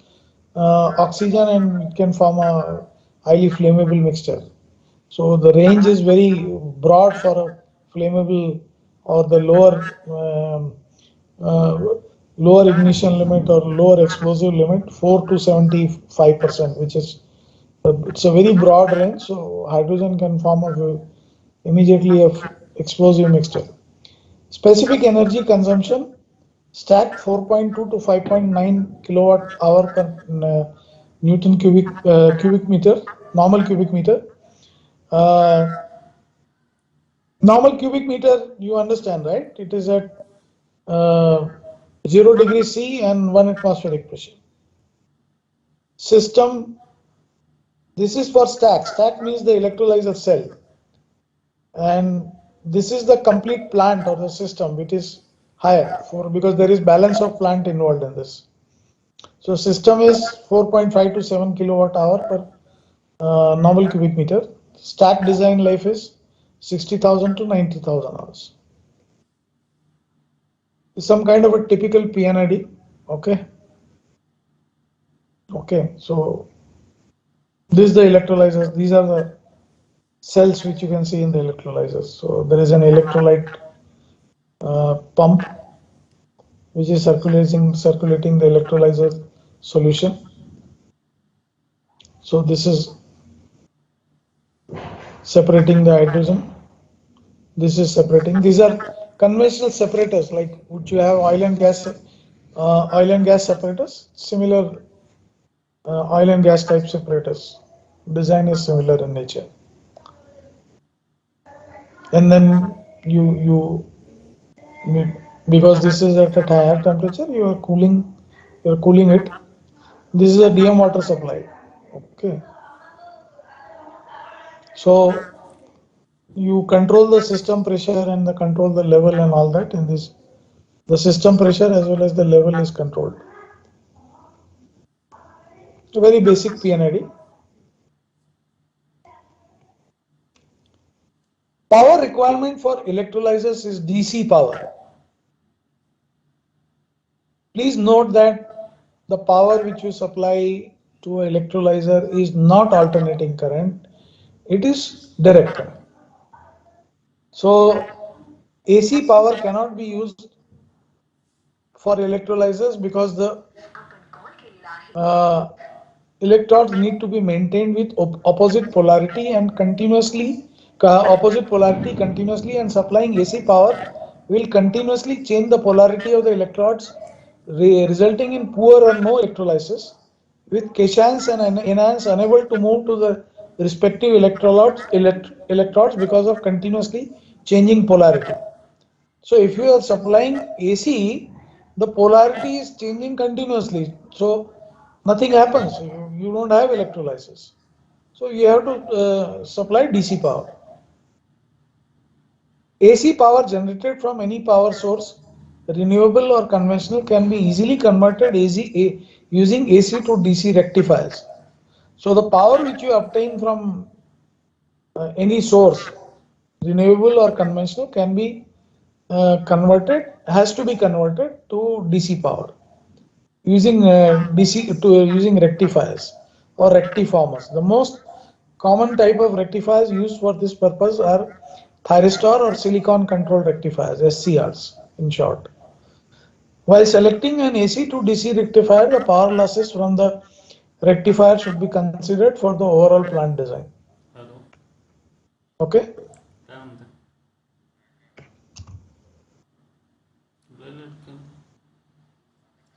oxygen and it can form a highly flammable mixture. So the range is very broad for a flammable or the uh, lower ignition limit or lower explosive limit 4 to 75%, which is it's a very broad range. So hydrogen can form immediately a explosive mixture. Specific energy consumption stack 4.2 to 5.9 kilowatt hour per Newton cubic meter, normal cubic meter. Uh, Normal cubic meter, you understand, right? It is at 0 degree C and 1 atmospheric pressure. System, this is for stack. Stack means the electrolyzer cell. And this is the complete plant or the system, which is higher because there is balance of plant involved in this. So system is 4.5 to 7 kilowatt hour per normal cubic meter. Stack design life is 60,000 to 90,000 hours. Some kind of a typical PNID. Okay. Okay. So this is the electrolyzers. These are the cells which you can see in the electrolyzers. So there is an electrolyte pump which is circulating the electrolyzer solution. So this is separating the hydrogen. This is separating. These are conventional separators, like which you have oil and gas separators. Similar oil and gas type separators. Design is similar in nature. And then you because this is at a higher temperature, you are cooling it. This is a DM water supply. Okay. So you control the system pressure and control the level and all that in this. The system pressure as well as the level is controlled. A very basic PNID. Power requirement for electrolyzers is DC power. Please note that the power which you supply to an electrolyzer is not alternating current, it is direct current. So AC power cannot be used for electrolyzers because the uh, electrodes need to be maintained with opposite polarity and continuously, and supplying AC power will continuously change the polarity of the electrodes, resulting in poor or no electrolysis, with cations and anions unable to move to the respective electrodes because of continuously changing polarity. So if you are supplying AC, the polarity is changing continuously. So nothing happens. You don't have electrolysis. So you have to supply DC power. AC power generated from any power source, renewable or conventional, can be easily converted using AC to DC rectifiers. So the power which you obtain from any source, renewable or conventional, can be has to be converted to DC power using using rectifiers or rectiformers. The most common type of rectifiers used for this purpose are thyristor or silicon control rectifiers, SCRs in short. While selecting an AC to DC rectifier, the power losses from the rectifier should be considered for the overall plant design. Hello. Okay. काय म्हणते?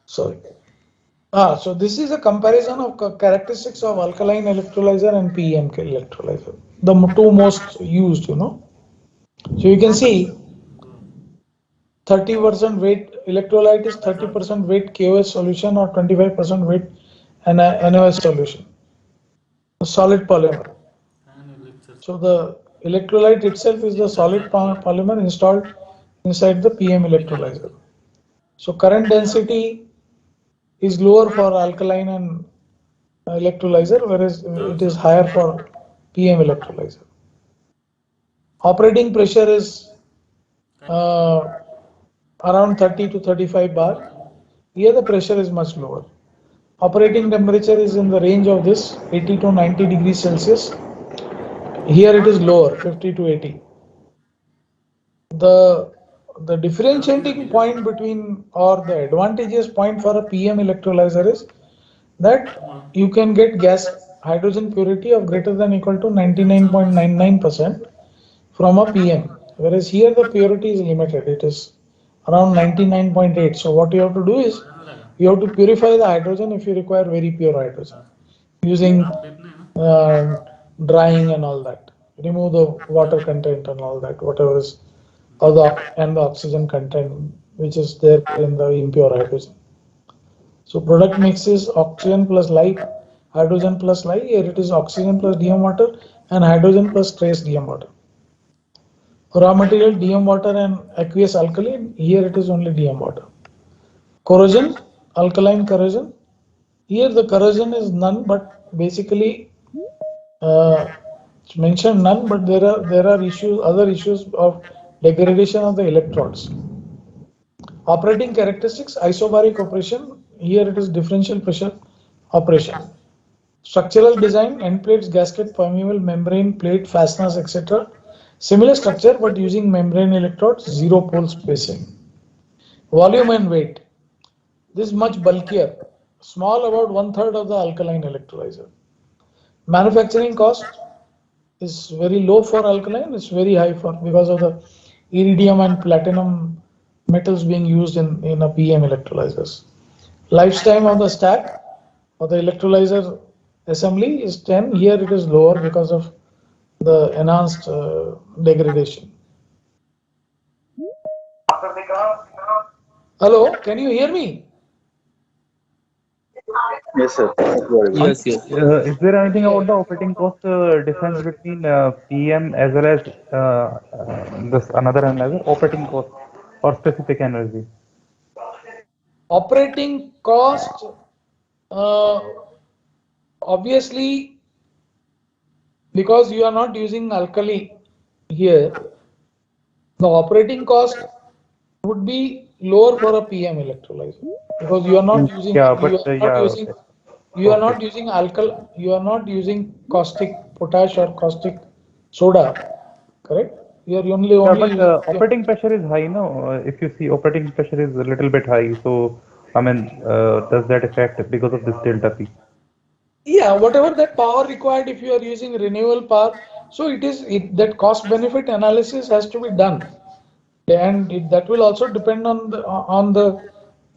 Sorry. So this is a comparison of characteristics of alkaline electrolyzer and PEM electrolyzer, the two most used, So you can see 30% weight electrolyte is 30% weight KOS solution or 25% weight NOS solution, a solid polymer. So the electrolyte itself is the solid polymer installed inside the PM electrolyzer. So current density is lower for alkaline and electrolyzer, whereas it is higher for PM electrolyzer. Operating pressure is around 30 to 35 bar. Here the pressure is much lower. Operating temperature is in the range of this 80 to 90 degrees Celsius. Here it is lower, 50 to 80. The differentiating point between, or the advantageous point for a PM electrolyzer is that you can get gas hydrogen purity of greater than equal to 99.99% from a PM, whereas here the purity is limited. It is around 99.8. So what you have to do is you have to purify the hydrogen if you require very pure hydrogen using drying and all that. Remove the water content and all that, whatever is, and the oxygen content which is there in the impure hydrogen. So product mix is oxygen plus lye, hydrogen plus lye. Here it is oxygen plus DM water and hydrogen plus trace DM water. Raw material DM water and aqueous alkali. Here it is only DM water. Corrosion, alkaline corrosion. Here the corrosion is none, but basically it's mentioned none, but there are other issues of degradation of the electrodes. Operating characteristics, isobaric operation. Here it is differential pressure operation. Structural design, end plates, gasket, permeable membrane, plate, fasteners, etc. Similar structure but using membrane electrodes, zero pole spacing. Volume and weight. This is much bulkier. small, about 1/3 of the alkaline electrolyzer. Manufacturing cost is very low for alkaline, it's very high for because of the iridium and platinum metals being used in a PM electrolyzers. Lifetime of the stack or the electrolyzer assembly is 10. Here it is lower because of the enhanced degradation. Hello, can you hear me? Yes, sir. An- Yes, yes. is there anything about Okay. the operating cost difference between PM as well as this another analyzer operating cost or specific energy? Operating cost, uh, obviously, because you are not using alkali here, the operating cost would be lower for a PM electrolyzer because you are not using Yeah, but okay, okay. you are not using caustic potash or caustic soda, correct? You are Yeah, only but using PM. operating pressure is high, no? If you see operating pressure is a little bit high, so I mean, does that affect because of this delta P? Yeah, whatever that power required, if you are using renewable power, so that cost benefit analysis has to be done, and that will also depend on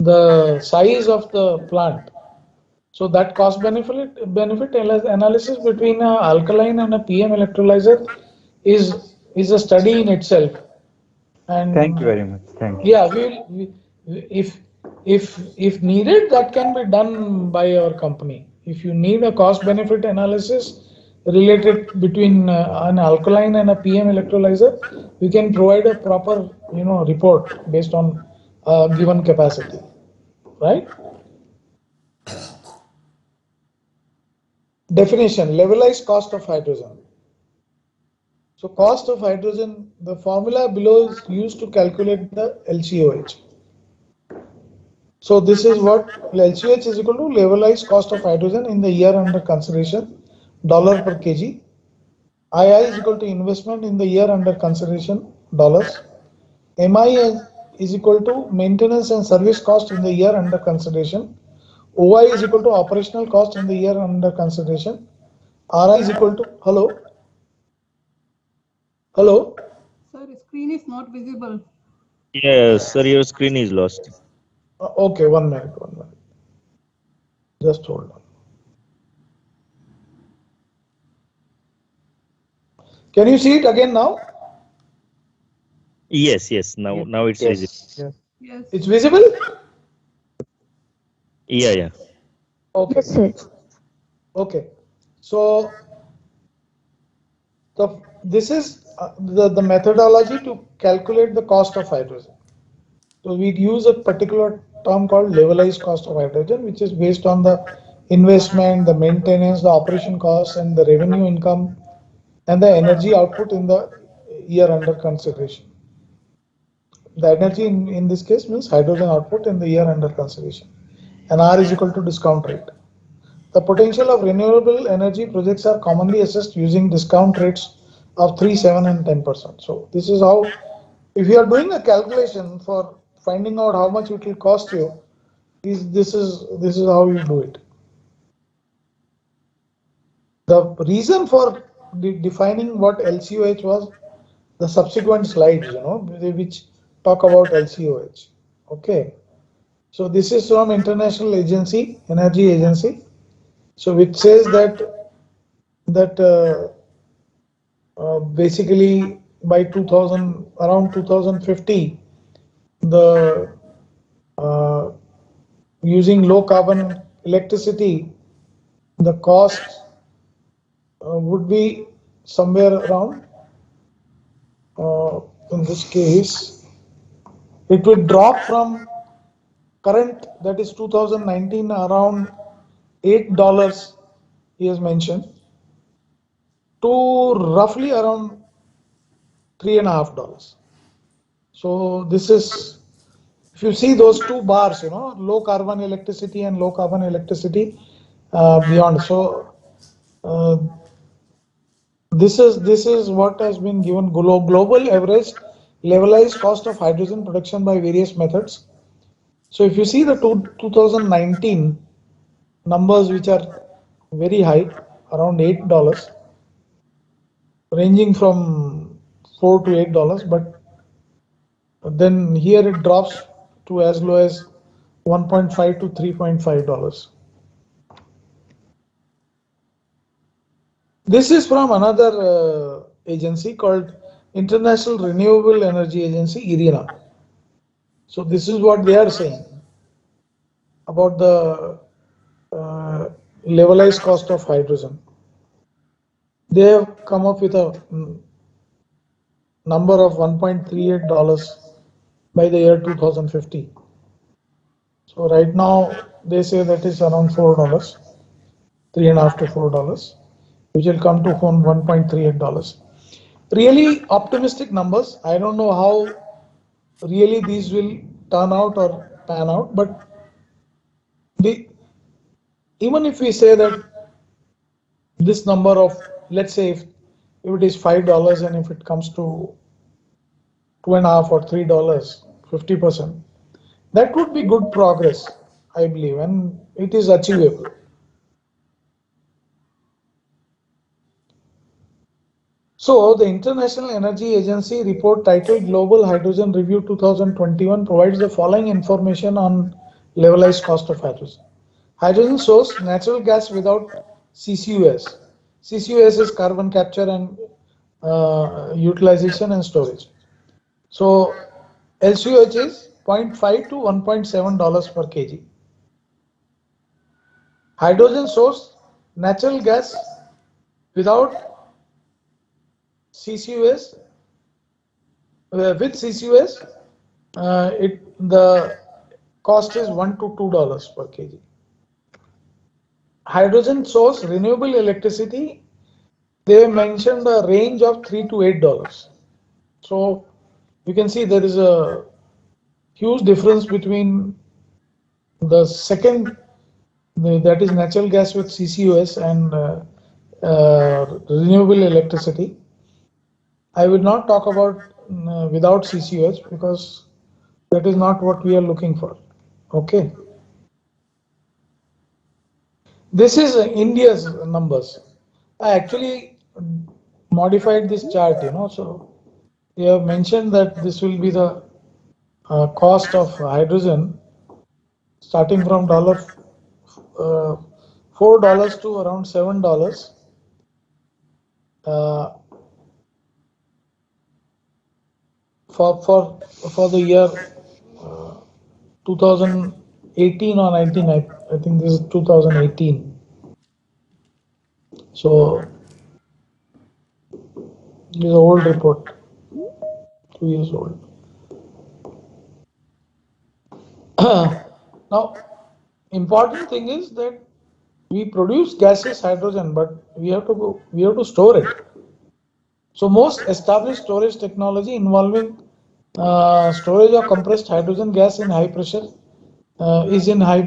the size of the plant. So that cost benefit analysis between a alkaline and a PM electrolyzer is a study in itself. Thank you And very much. Thank you. yeah, if if needed, that can be done by our company. If you need a cost benefit analysis related between an alkaline and a PM electrolyzer, we can provide a proper report based on given capacity, right? Definition: levelized cost of hydrogen. So cost of hydrogen, the formula below is used to calculate the LCOH. So this is what LCOH is equal to levelized cost of hydrogen in the year under consideration, dollar per kg. II is equal to investment in the year under consideration, dollars. MI is equal to maintenance and service cost in the year under consideration. OI is equal to operational cost in the year under consideration. RI is equal to, hello. Sir, screen is not visible. Yes, sir, your screen is lost. Okay, 1 minute, 1 minute. Just hold on. Can you see it again now? Yes, yes. Now it's visible. Yes. Yes. Yes. It's visible? Yeah, yeah. Okay. Yes, sir. Okay. So this is the methodology to calculate the cost of hydrogen. So we'd use a particular term called levelized cost of hydrogen, which is based on the investment, the maintenance, the operation costs, and the revenue income, and the energy output in the year under consideration. The energy in this case means hydrogen output in the year under consideration. And R is equal to discount rate. The potential of renewable energy projects are commonly assessed using discount rates of 3, 7, and 10%. So this is how, if you are doing a calculation for finding out how much it will cost you, this is how you do it. The reason for defining what LCOH was, the subsequent slides, which talk about LCOH. Okay. So this is from International Energy Agency. So which says that basically by 2000, around 2050, the using low carbon electricity, the cost would be somewhere around, in this case, it would drop from current, that is 2019, around $8 he has mentioned, to roughly around $3.50. So this is, if you see those two bars, low carbon electricity and low carbon electricity beyond. So uh, this is what has been given: global average levelized cost of hydrogen production by various methods. So if you see the 2019, numbers which are very high, around $8, ranging from $4 to $8, but then here it drops to as low as 1.5 to $3.5. This is from another agency called International Renewable Energy Agency, IRENA. So this is what they are saying about the levelized cost of hydrogen. They have come up with a number of $1.38 by the year 2050. So right now they say that is around $4, $3.5 to $4, which will come to $1.38. Really optimistic numbers. I don't know how really these will turn out or pan out, but even if we say that this number of, let's say if it is $5 and if it comes to $2.5 or $3, 50%, that would be good progress, I believe, and it is achievable. So the International Energy Agency report titled Global Hydrogen Review 2021 provides the following information on levelized cost of hydrogen. Hydrogen source, natural gas without CCUS. CCUS is carbon capture and utilization and storage. So LCOH is 0.5 to $1.7 per kg. Hydrogen source, natural gas without CCUS, with CCUS, the cost is $1 to $2 per kg. Hydrogen source, renewable electricity, they mentioned a range of $3 to $8. So you can see there is a huge difference between the second, that is natural gas with CCUS, and renewable electricity. I will not talk about without CCUS because that is not what we are looking for. Okay. This is India's numbers. I actually modified this chart, so they have mentioned that this will be the cost of hydrogen starting from $4 to around $7 uh, for the year 2018 or 19. I think this is 2018. So this is an old report, 2 years old. Now, important thing is that we produce gaseous hydrogen, but we have to store it. So most established storage technology involving storage of compressed hydrogen gas in high pressure is in high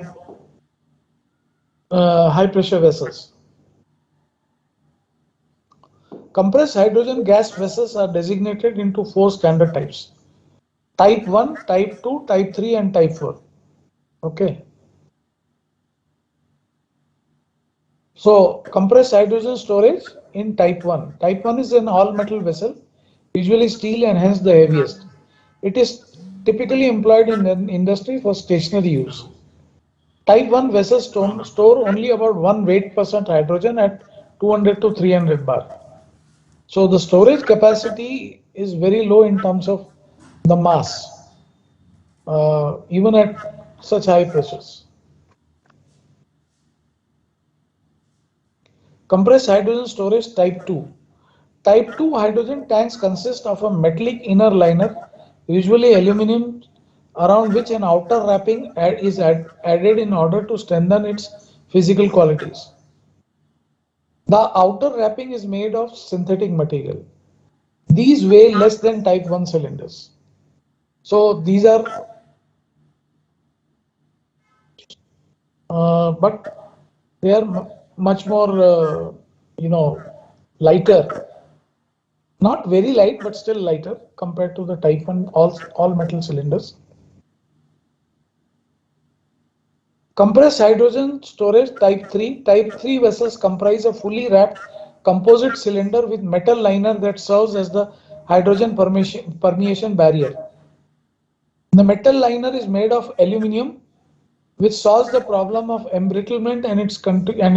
pressure vessels. Compressed hydrogen gas vessels are designated into 4 standard types: Type 1, Type 2, Type 3, and Type 4. Okay. So compressed hydrogen storage in Type 1. Type 1 is an all-metal vessel, usually steel and hence the heaviest. It is typically employed in industry for stationary use. Type 1 vessels store only about 1 weight% hydrogen at 200 to 300 bar. So the storage capacity is very low in terms of the mass, even at such high pressures. Compressed hydrogen storage Type 2. Type 2 hydrogen tanks consist of a metallic inner liner, usually aluminum, around which an outer wrapping is added in order to strengthen its physical qualities. The outer wrapping is made of synthetic material. These weigh less than Type 1 cylinders. So these are, but they are much more, lighter. Not very light, but still lighter compared to the Type 1 all metal cylinders. Compressed hydrogen storage type 3. Type 3 vessels comprise a fully wrapped composite cylinder with metal liner that serves as the hydrogen permeation barrier. The metal liner is made of aluminum, which solves the problem of embrittlement, and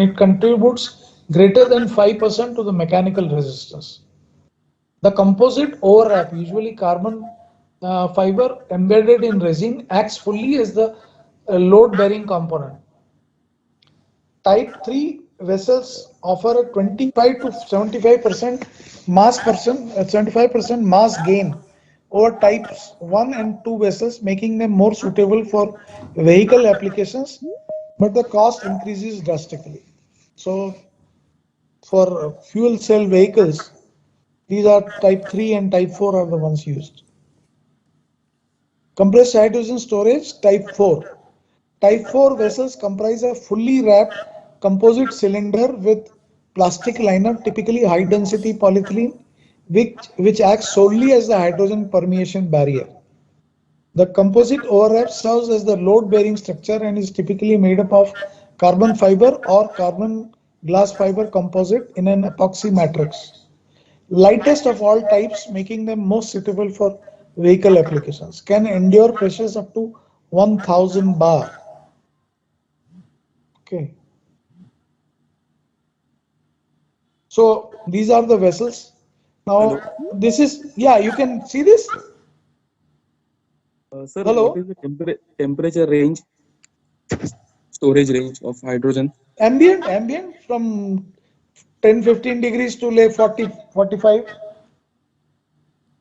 it contributes greater than 5% to the mechanical resistance. The composite overwrap, usually carbon fiber embedded in resin, acts fully as the load-bearing component. Type 3 vessels offer a 25 to 75% 75% mass gain over types 1 and 2 vessels, making them more suitable for vehicle applications, but the cost increases drastically. So for fuel cell vehicles, these are type 3 and type 4 are the ones used. Compressed hydrogen storage type 4. Type 4 vessels comprise a fully wrapped composite cylinder with plastic liner, typically high density polyethylene, which acts solely as the hydrogen permeation barrier. The composite overwrap serves as the load bearing structure and is typically made up of carbon fiber or carbon glass fiber composite in an epoxy matrix. Lightest of all types, making them most suitable for vehicle applications. Can endure pressures up to 1000 bar. Okay. So these are the vessels. Hello. Now this is, yeah, you can see this. Sir, what Hello. is the temperature range, storage range of hydrogen? Ambient from 10-15 degrees to like 40-45.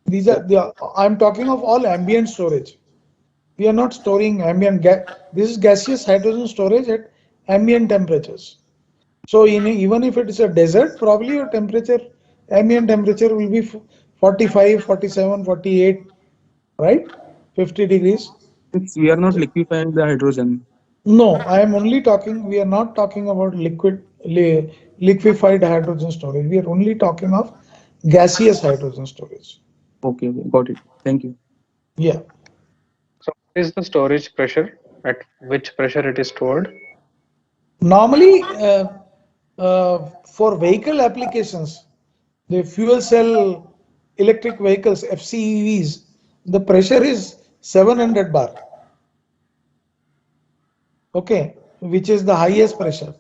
These are the, I'm talking of all ambient storage. We are not storing ambient gas. This is gaseous hydrogen storage at ambient temperatures. So even if it is a desert, probably your temperature, ambient temperature will be 45, 47, 48, right? 50 degrees. Since we are not liquefying the hydrogen. No, I am only talking, we are not talking about liquefied hydrogen storage. We are only talking of gaseous hydrogen storage. Okay, got it. Thank you. Yeah. So what is the storage pressure? At which pressure it is stored? Normally, for vehicle applications, the fuel cell electric vehicles, FCEVs, the pressure is 700 bar. Okay, which is the highest pressure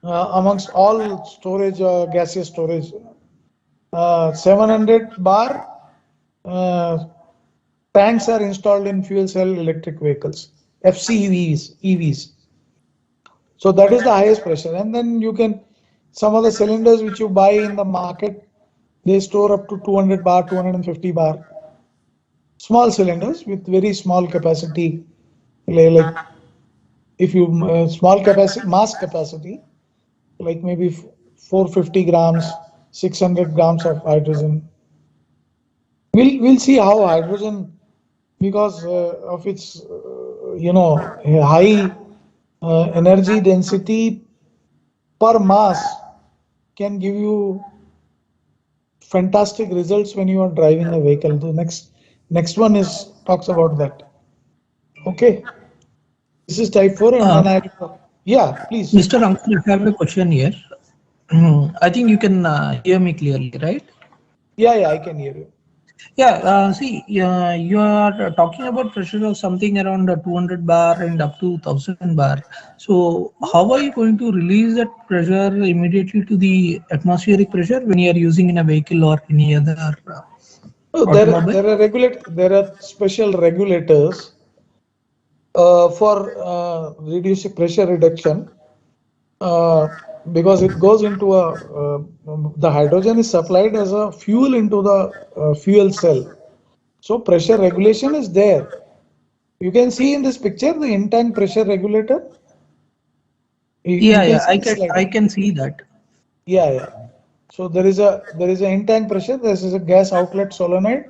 amongst all storage, gaseous storage. 700 bar tanks are installed in fuel cell electric vehicles, FCEVs, EVs. So that is the highest pressure. And then you can, some of the cylinders which you buy in the market, they store up to 200 bar, 250 bar. Small cylinders with very small capacity, like if you small capacity, mass capacity, like maybe 450 grams, 600 grams of hydrogen. We'll see how hydrogen, because of its high energy density per mass, can give you fantastic results when you are driving a vehicle. The next one is talks about that. Okay, this is type 4, and then yeah, please. Mr. Ankur, I have a question here. I think you can hear me clearly, right? Yeah, I can hear you. Yeah, see, you are talking about pressure of something around 200 bar and up to 1000 bar. So how are you going to release that pressure immediately to the atmospheric pressure when you are using in a vehicle or any other automobile? There are special regulators for reducing pressure reduction, because it goes into the hydrogen is supplied as a fuel into the fuel cell. So pressure regulation is there. You can see in this picture the in-tank pressure regulator. You can see the slide. I can see that. Yeah. So there is a in-tank pressure. This is a gas outlet solenoid.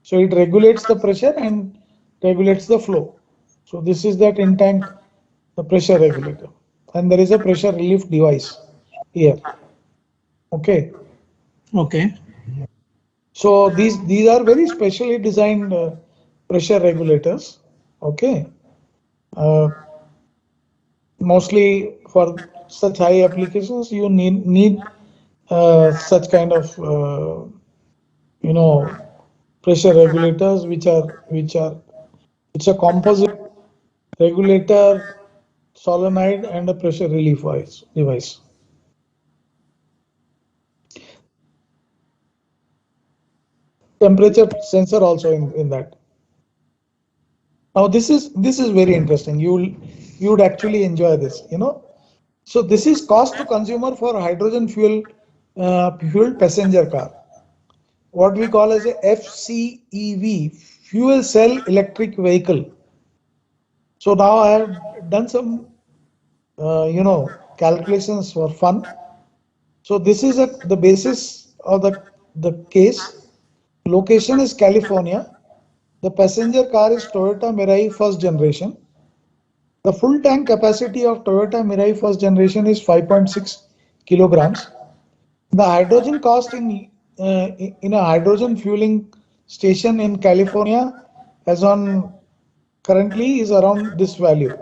So it regulates the pressure and regulates the flow. So this is that in-tank the pressure regulator, and there is a pressure relief device here. Okay. So these are very specially designed pressure regulators. Okay. mostly for such high applications, you need such kind of pressure regulators, it's a composite regulator, solenoid, and a pressure relief device. Temperature sensor also in that. Now this is very interesting. You would actually enjoy this. So this is cost to consumer for hydrogen fueled passenger car. What we call as a FCEV, fuel cell electric vehicle. So now I have done some calculations for fun. So this is the basis of the case. Location is California. The passenger car is Toyota Mirai first generation. The full tank capacity of Toyota Mirai first generation is 5.6 kilograms. The hydrogen cost in a hydrogen fueling station in California as on currently is around this value,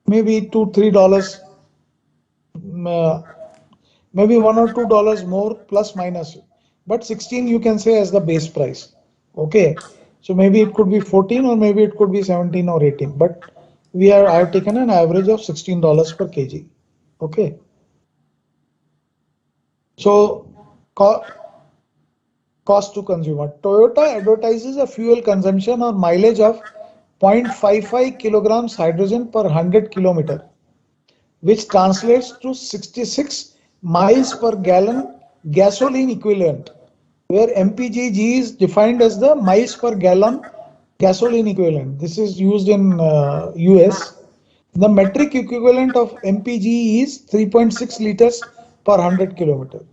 maybe $2-3, maybe $1 or $2 more plus minus, but 16 you can say as the base price. Okay, so maybe it could be 14 or maybe it could be 17 or 18, but I have taken an average of $16 per kg. Okay, so cost to consumer. Toyota advertises a fuel consumption or mileage of 0.55 kilograms hydrogen per 100 kilometer, which translates to 66 miles per gallon gasoline equivalent, where MPGG is defined as the miles per gallon gasoline equivalent. This is used in US. The metric equivalent of MPG is 3.6 liters per 100 kilometer.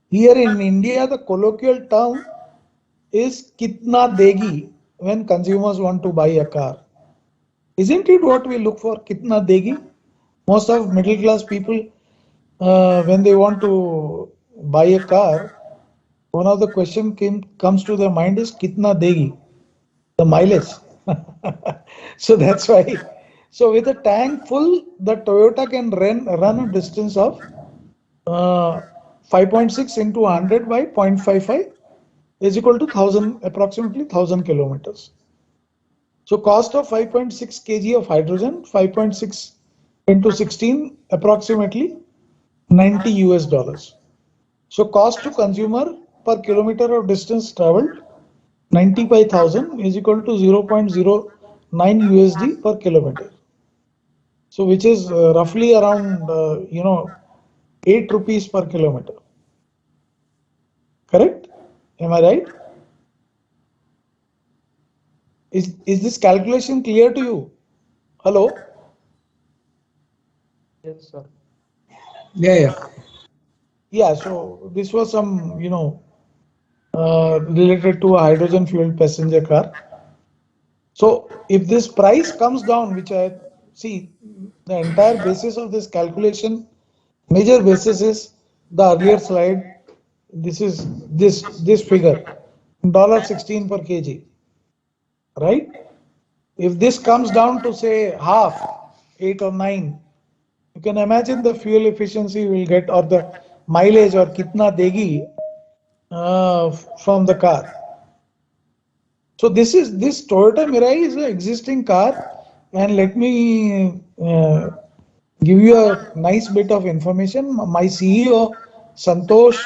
Here in India, the colloquial term is kitna degi when consumers want to buy a car. Isn't it what we look for? Kitna degi? Most of middle class people, when they want to buy a car, one of the question comes to their mind is kitna degi, the mileage. So that's why. So with a tank full, the Toyota can run a distance of 5.6 into 100 by 0.55 is equal to 1000, approximately 1000 kilometers. So cost of 5.6 kg of hydrogen, 5.6 into 16, approximately $90. So cost to consumer per kilometer of distance traveled, 95,000 is equal to 0.09 USD per kilometer. So which is roughly around 8 rupees per kilometer. Correct? Am I right? Is this calculation clear to you? Hello? Yes, sir. Yeah. Yeah, so this was some, related to a hydrogen fueled passenger car. So if this price comes down, which I see, the entire basis of this calculation, major basis is the earlier slide. This is this figure, $16 per kg, right? If this comes down to say half, 8 or 9, you can imagine the fuel efficiency will get, or the mileage, or kitna degi from the car. So this Toyota Mirai is an existing car, and let me give you a nice bit of information. My CEO Santosh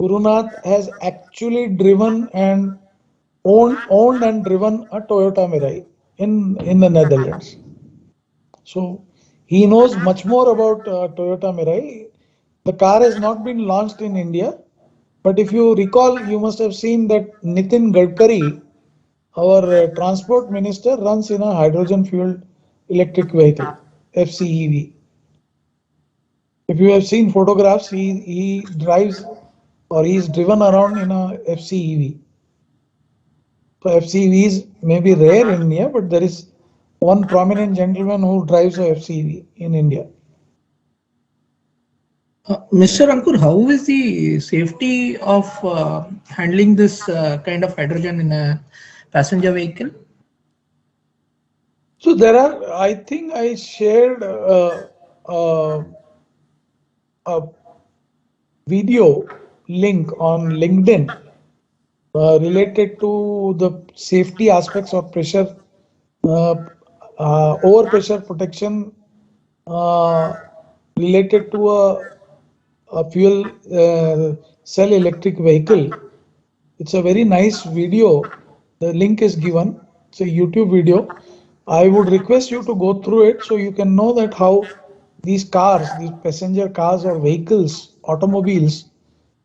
Gurunath has actually driven and owned and driven a Toyota Mirai in the Netherlands. So he knows much more about Toyota Mirai. The car has not been launched in India, but if you recall, you must have seen that Nitin Gadkari, our transport minister, runs in a hydrogen fueled electric vehicle, FCEV. If you have seen photographs, he drives, or he is driven around in a FCEV. So FCEVs may be rare in India, but there is one prominent gentleman who drives a FCEV in India. Mr. Ankur, how is the safety of handling this kind of hydrogen in a passenger vehicle? So there are, I think I shared uh, a video link on LinkedIn related to the safety aspects of pressure, uh, overpressure protection uh, related to a fuel cell electric vehicle. It's a very nice video. The link is given. It's a YouTube video. I would request you to go through it so you can know that how these cars, these passenger cars or vehicles, automobiles,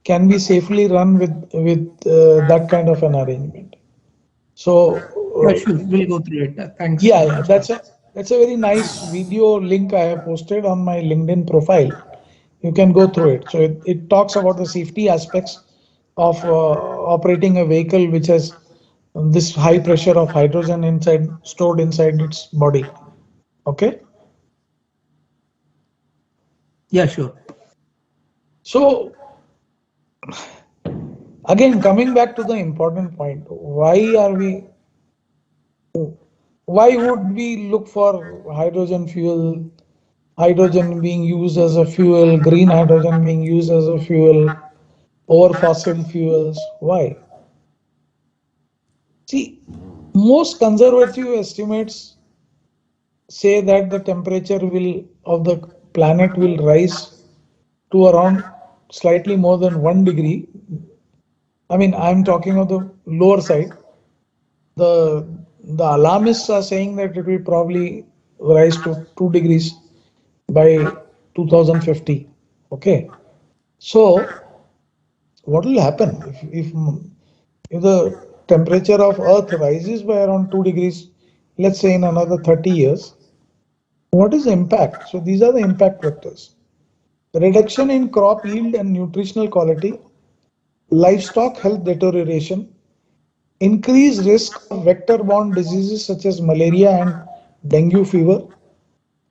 can be safely run with that kind of an arrangement. So Yeah, sure. We'll go through it. Thanks yeah, very yeah, much for that's a very nice video link I have posted on my LinkedIn profile. You can go through it. So it talks about the safety aspects of operating a vehicle which has this high pressure of hydrogen inside stored inside its body. Okay. Yeah, sure. So again, coming back to the important point, why would we look for hydrogen fuel, hydrogen being used as a fuel, green hydrogen being used as a fuel over fossil fuels? Why? See, most conservative estimates say that the temperature will of the planet will rise to around slightly more than 1 degree. I mean, I'm talking of the lower side. The the alarmists are saying that it will probably rise to 2 degrees by 2050. Okay. So what will happen if the temperature of Earth rises by around 2 degrees, let's say in another 30 years? What is the impact? So these are the impact vectors. Reduction in crop yield and nutritional quality, livestock health deterioration, increased risk of vector-borne diseases such as malaria and dengue fever,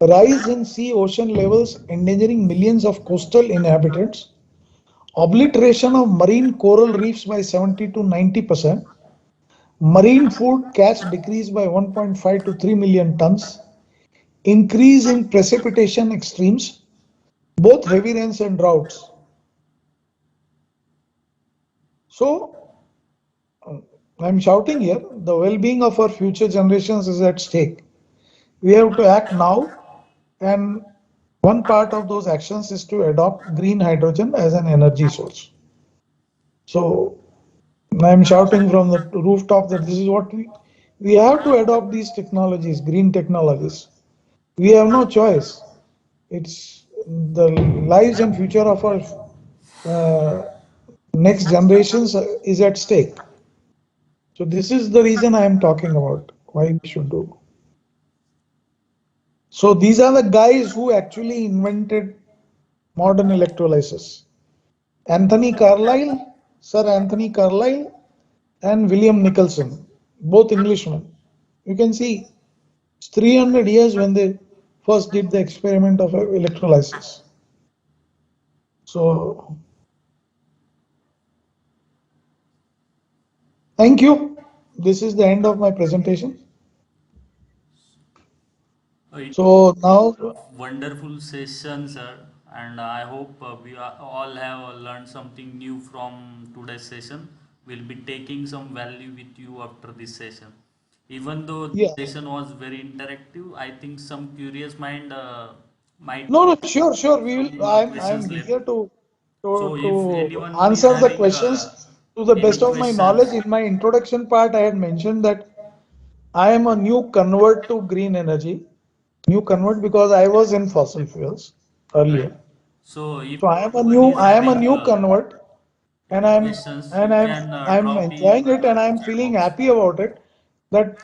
rise in sea ocean levels endangering millions of coastal inhabitants, obliteration of marine coral reefs by 70 to 90%, marine food catch decrease by 1.5 to 3 million tons, increase in precipitation extremes, both heavy rains and droughts. So I'm shouting here, the well-being of our future generations is at stake. We have to act now, and one part of those actions is to adopt green hydrogen as an energy source. So I'm shouting from the rooftop that this is what we have to adopt these technologies, green technologies. We have no choice. It's the lives and future of our uh, next generations is at stake. So this is the reason I am talking about why we should do. So these are the guys who actually invented modern electrolysis. Anthony Carlyle, Sir Anthony Carlyle, and William Nicholson, both Englishmen. You can see it's 300 years when they first did the experiment of electrolysis. So thank you. This is the end of my presentation. It So now, wonderful session, sir, and I hope all have learned something new from today's session. We'll be taking some value with you after this session. Even though the yeah, session was very interactive, I think some curious mind might no, no, sure, sure. We will. some I'm questions left. here to So if anyone is answer the having questions to the any best of my questions, knowledge. In my introduction part, I had mentioned that I am a new convert to green energy. New convert because I was in fossil fuels right? earlier. So if So anyone is I am a having new convert, and any questions, you can I'm drop in enjoying it, and I'm chat feeling box. happy about it. That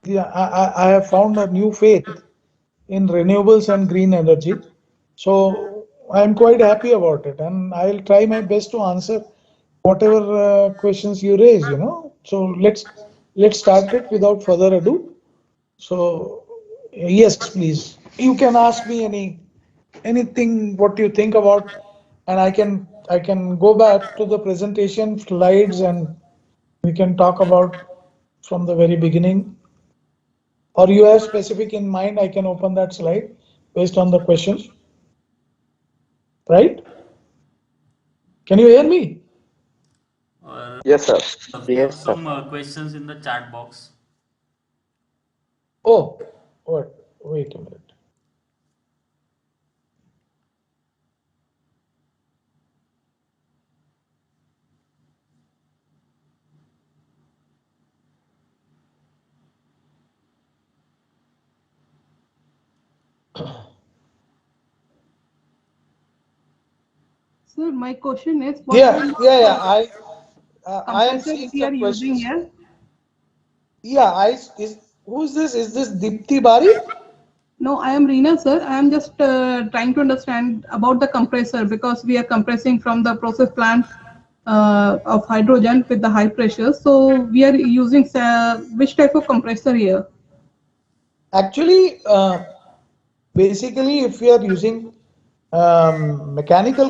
I have found a new faith in renewables and green energy. So I'm quite happy about it, and I'll try my best to answer whatever questions you raise. So let's start it without further ado. So yes, please. You can ask me anything what you think about, and I can go back to the presentation slides and we can talk about from the very beginning. Or you have specific in mind, I can open that slide based on the question. right? Can you hear me? Yes, sir. We have Yes, sir. some questions in the chat box. Oh, what? Wait a minute. Sir, my question is, what Yeah, kind yeah. I am compressor seeing we are some using questions. here? Yeah, who's this? Is this Dipti Bari? No, I am Reena, sir. I am just trying to understand about the compressor because we are compressing from the process plant of hydrogen with the high pressure. So we are using which type of compressor here? Actually, basically, if we are using mechanical